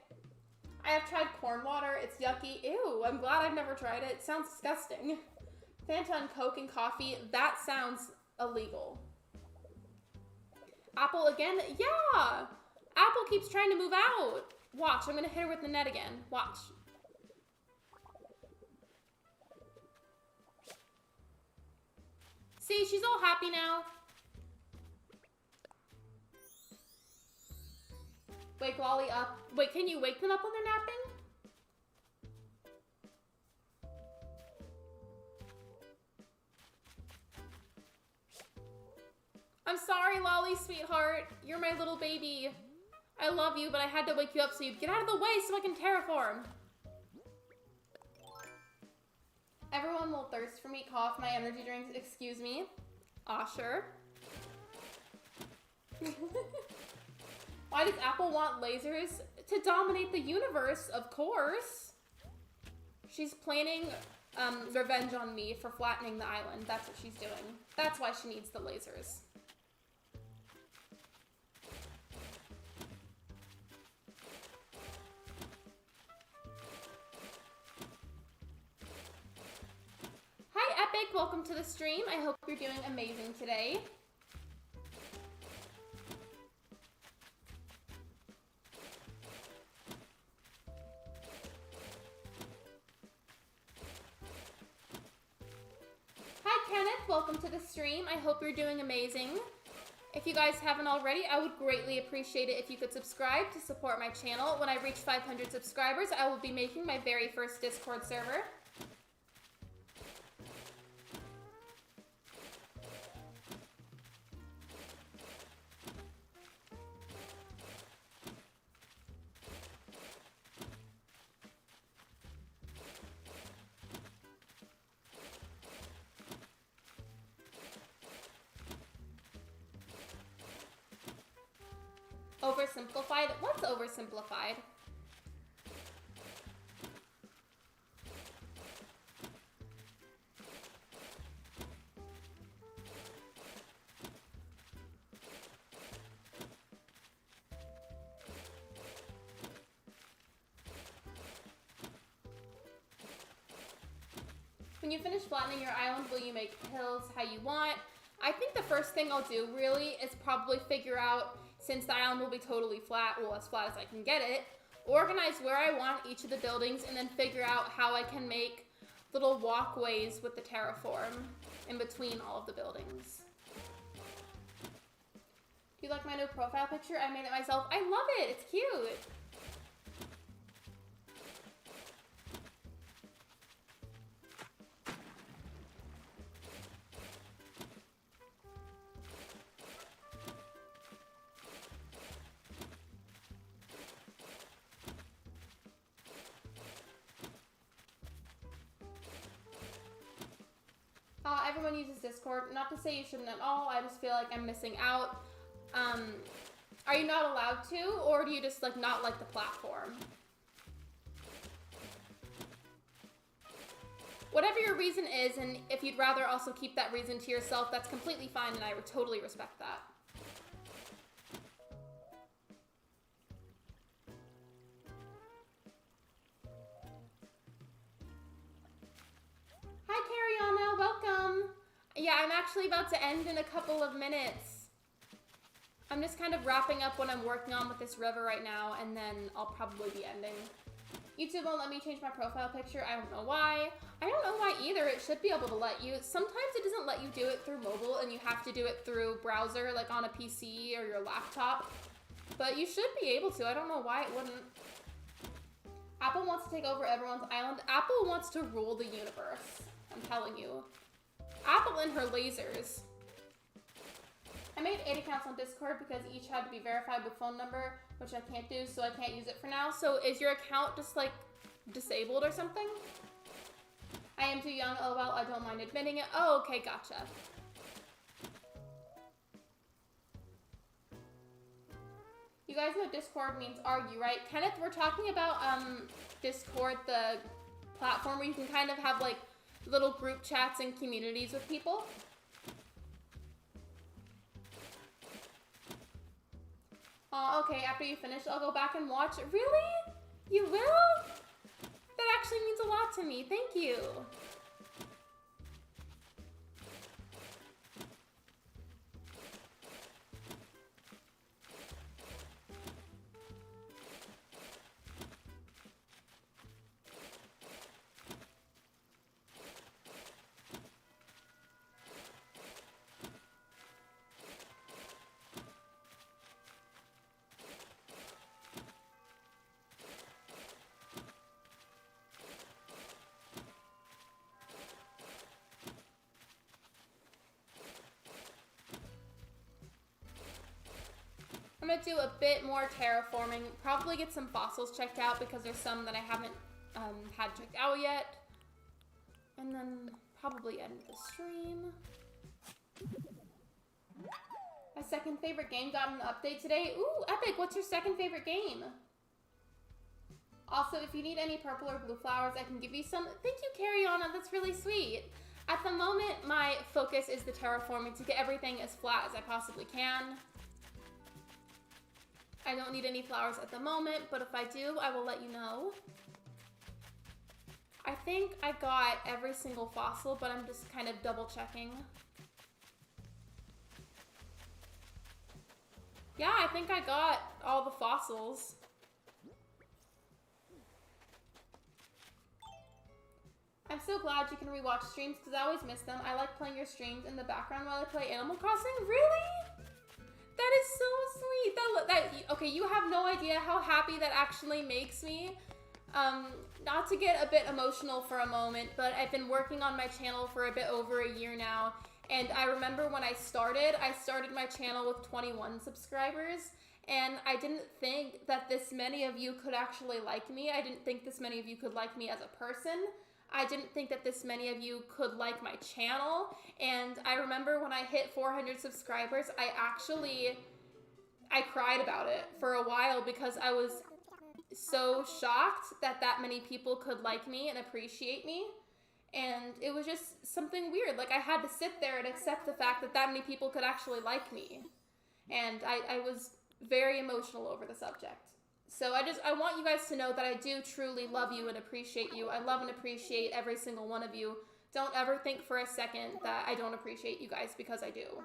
I have tried corn water. It's yucky. Ew, I'm glad I've never tried it. It sounds disgusting. Fanta and Coke and coffee. That sounds illegal. Apple again? Yeah! Apple keeps trying to move out. Watch, I'm gonna hit her with the net again. Watch. See, she's all happy now. Wake Lolly up. Wait, can you wake them up when they're napping? I'm sorry, Lolly, sweetheart. You're my little baby. I love you, but I had to wake you up so you'd get out of the way so I can terraform. Everyone will thirst for me, cough my energy drinks. Excuse me. Osher. Why does Apple want lasers? To dominate the universe, of course. She's planning revenge on me for flattening the island. That's what she's doing. That's why she needs the lasers. Hi, Epic. Welcome to the stream. I hope you're doing amazing today. Hi, Kenneth. Welcome to the stream. I hope you're doing amazing. If you guys haven't already, I would greatly appreciate it if you could subscribe to support my channel. When I reach 500 subscribers, I will be making my very first Discord server. Oversimplified? What's oversimplified? When you finish flattening your island, will you make hills how you want? I think the first thing I'll do really is probably figure out, since the island will be totally flat, well, as flat as I can get it, organize where I want each of the buildings and then figure out how I can make little walkways with the terraform in between all of the buildings. Do you like my new profile picture? I made it myself. I love it. It's cute. Everyone uses Discord. Not to say you shouldn't at all. I just feel like I'm missing out. Are you not allowed to, or do you just like not like the platform? Whatever your reason is, and if you'd rather also keep that reason to yourself, that's completely fine, and I would totally respect that. Hi, Cariana, welcome. Yeah, I'm actually about to end in a couple of minutes. I'm just kind of wrapping up what I'm working on with this river right now, and then I'll probably be ending. YouTube won't let me change my profile picture. I don't know why. I don't know why either. It should be able to let you. Sometimes it doesn't let you do it through mobile, and you have to do it through browser, like on a PC or your laptop. But you should be able to. I don't know why it wouldn't. Apple wants to take over everyone's island. Apple wants to rule the universe. I'm telling you. Apple and her lasers. I made 8 accounts on Discord because each had to be verified with phone number, which I can't do, so I can't use it for now. So is your account just like disabled or something? I am too young, oh well, I don't mind admitting it. Oh, okay, gotcha. You guys know Discord means argue, right? Kenneth, we're talking about Discord, the platform where you can kind of have like little group chats and communities with people. Okay, after you finish, I'll go back and watch. Really? You will? That actually means a lot to me. Thank you. I'm gonna do a bit more terraforming, probably get some fossils checked out because there's some that I haven't had checked out yet. And then probably end the stream. My second favorite game got an update today. Ooh, epic, what's your second favorite game? Also, if you need any purple or blue flowers, I can give you some. Thank you, Cariana, that's really sweet. At the moment, my focus is the terraforming to get everything as flat as I possibly can. I don't need any flowers at the moment, but if I do, I will let you know. I think I got every single fossil, but I'm just kind of double checking. Yeah, I think I got all the fossils. I'm so glad you can rewatch streams because I always miss them. I like playing your streams in the background while I play Animal Crossing. Really? That is so sweet. Okay, you have no idea how happy that actually makes me. Not to get a bit emotional for a moment, but I've been working on my channel for a bit over a year now. And I remember when I started my channel with 21 subscribers. And I didn't think that this many of you could actually like me. I didn't think this many of you could like me as a person. I didn't think that this many of you could like my channel. And I remember when I hit 400 subscribers, I cried about it for a while because I was so shocked that that many people could like me and appreciate me. And it was just something weird. Like I had to sit there and accept the fact that that many people could actually like me. And I was very emotional over the subject. So I want you guys to know that I do truly love you and appreciate you. I love and appreciate every single one of you. Don't ever think for a second that I don't appreciate you guys, because I do.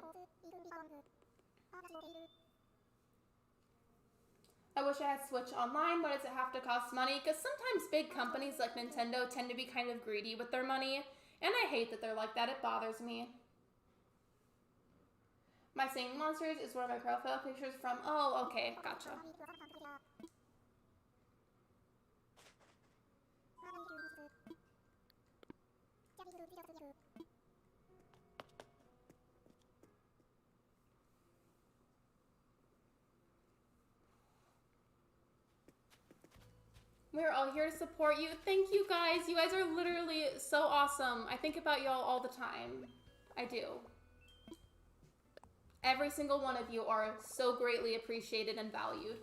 I wish I had Switch Online, but does it have to cost money? Because sometimes big companies like Nintendo tend to be kind of greedy with their money. And I hate that they're like that. It bothers me. My Singing Monsters is one of my profile pictures from... Oh, okay. Gotcha. We're all here to support you. Thank you guys. You guys are literally so awesome. I think about y'all all the time. I do. Every single one of you are so greatly appreciated and valued.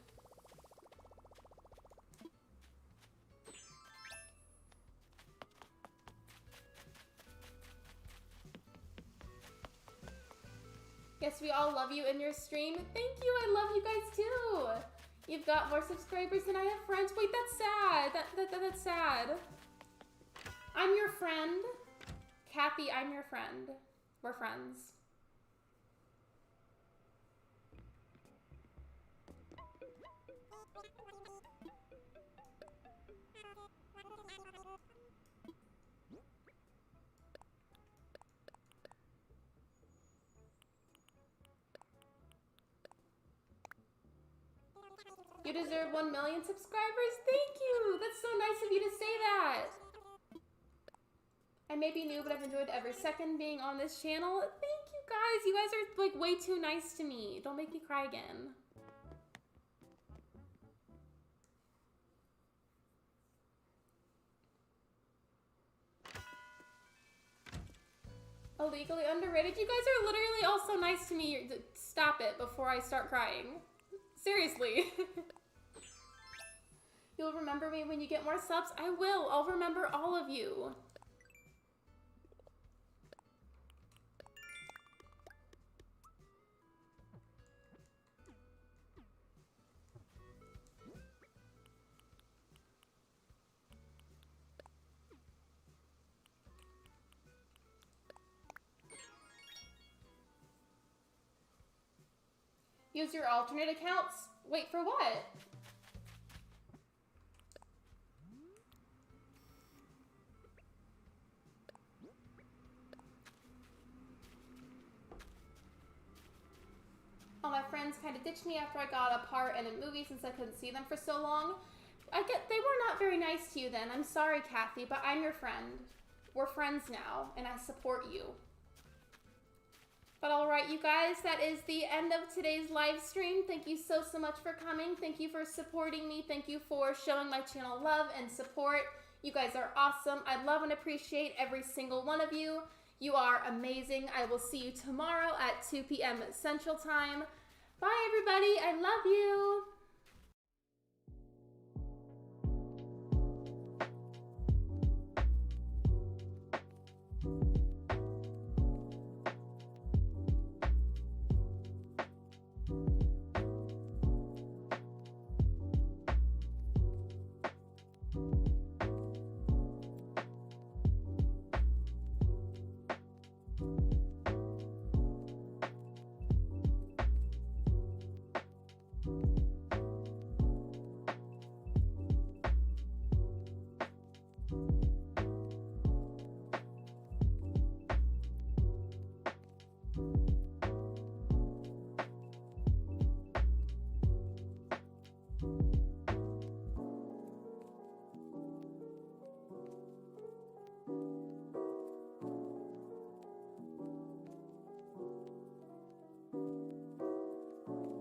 Yes, we all love you in your stream. Thank you, I love you guys too. You've got more subscribers than I have friends. Wait, that's sad. That's sad. I'm your friend. Kathy, I'm your friend. We're friends. You deserve 1 million subscribers? Thank you! That's so nice of you to say that! I may be new, but I've enjoyed every second being on this channel. Thank you guys! You guys are like way too nice to me. Don't make me cry again. Illegally underrated? You guys are literally all so nice to me. Stop it before I start crying. Seriously. You'll remember me when you get more subs? I will. I'll remember all of you. Use your alternate accounts? Wait, for what? All my friends kind of ditched me after I got a part in a movie since I couldn't see them for so long. They were not very nice to you then. I'm sorry, Kathy, but I'm your friend. We're friends now, and I support you. But alright, you guys, that is the end of today's live stream. Thank you so much for coming. Thank you for supporting me. Thank you for showing my channel love and support. You guys are awesome. I love and appreciate every single one of you. You are amazing. I will see you tomorrow at 2 p.m. Central Time. Bye, everybody. I love you.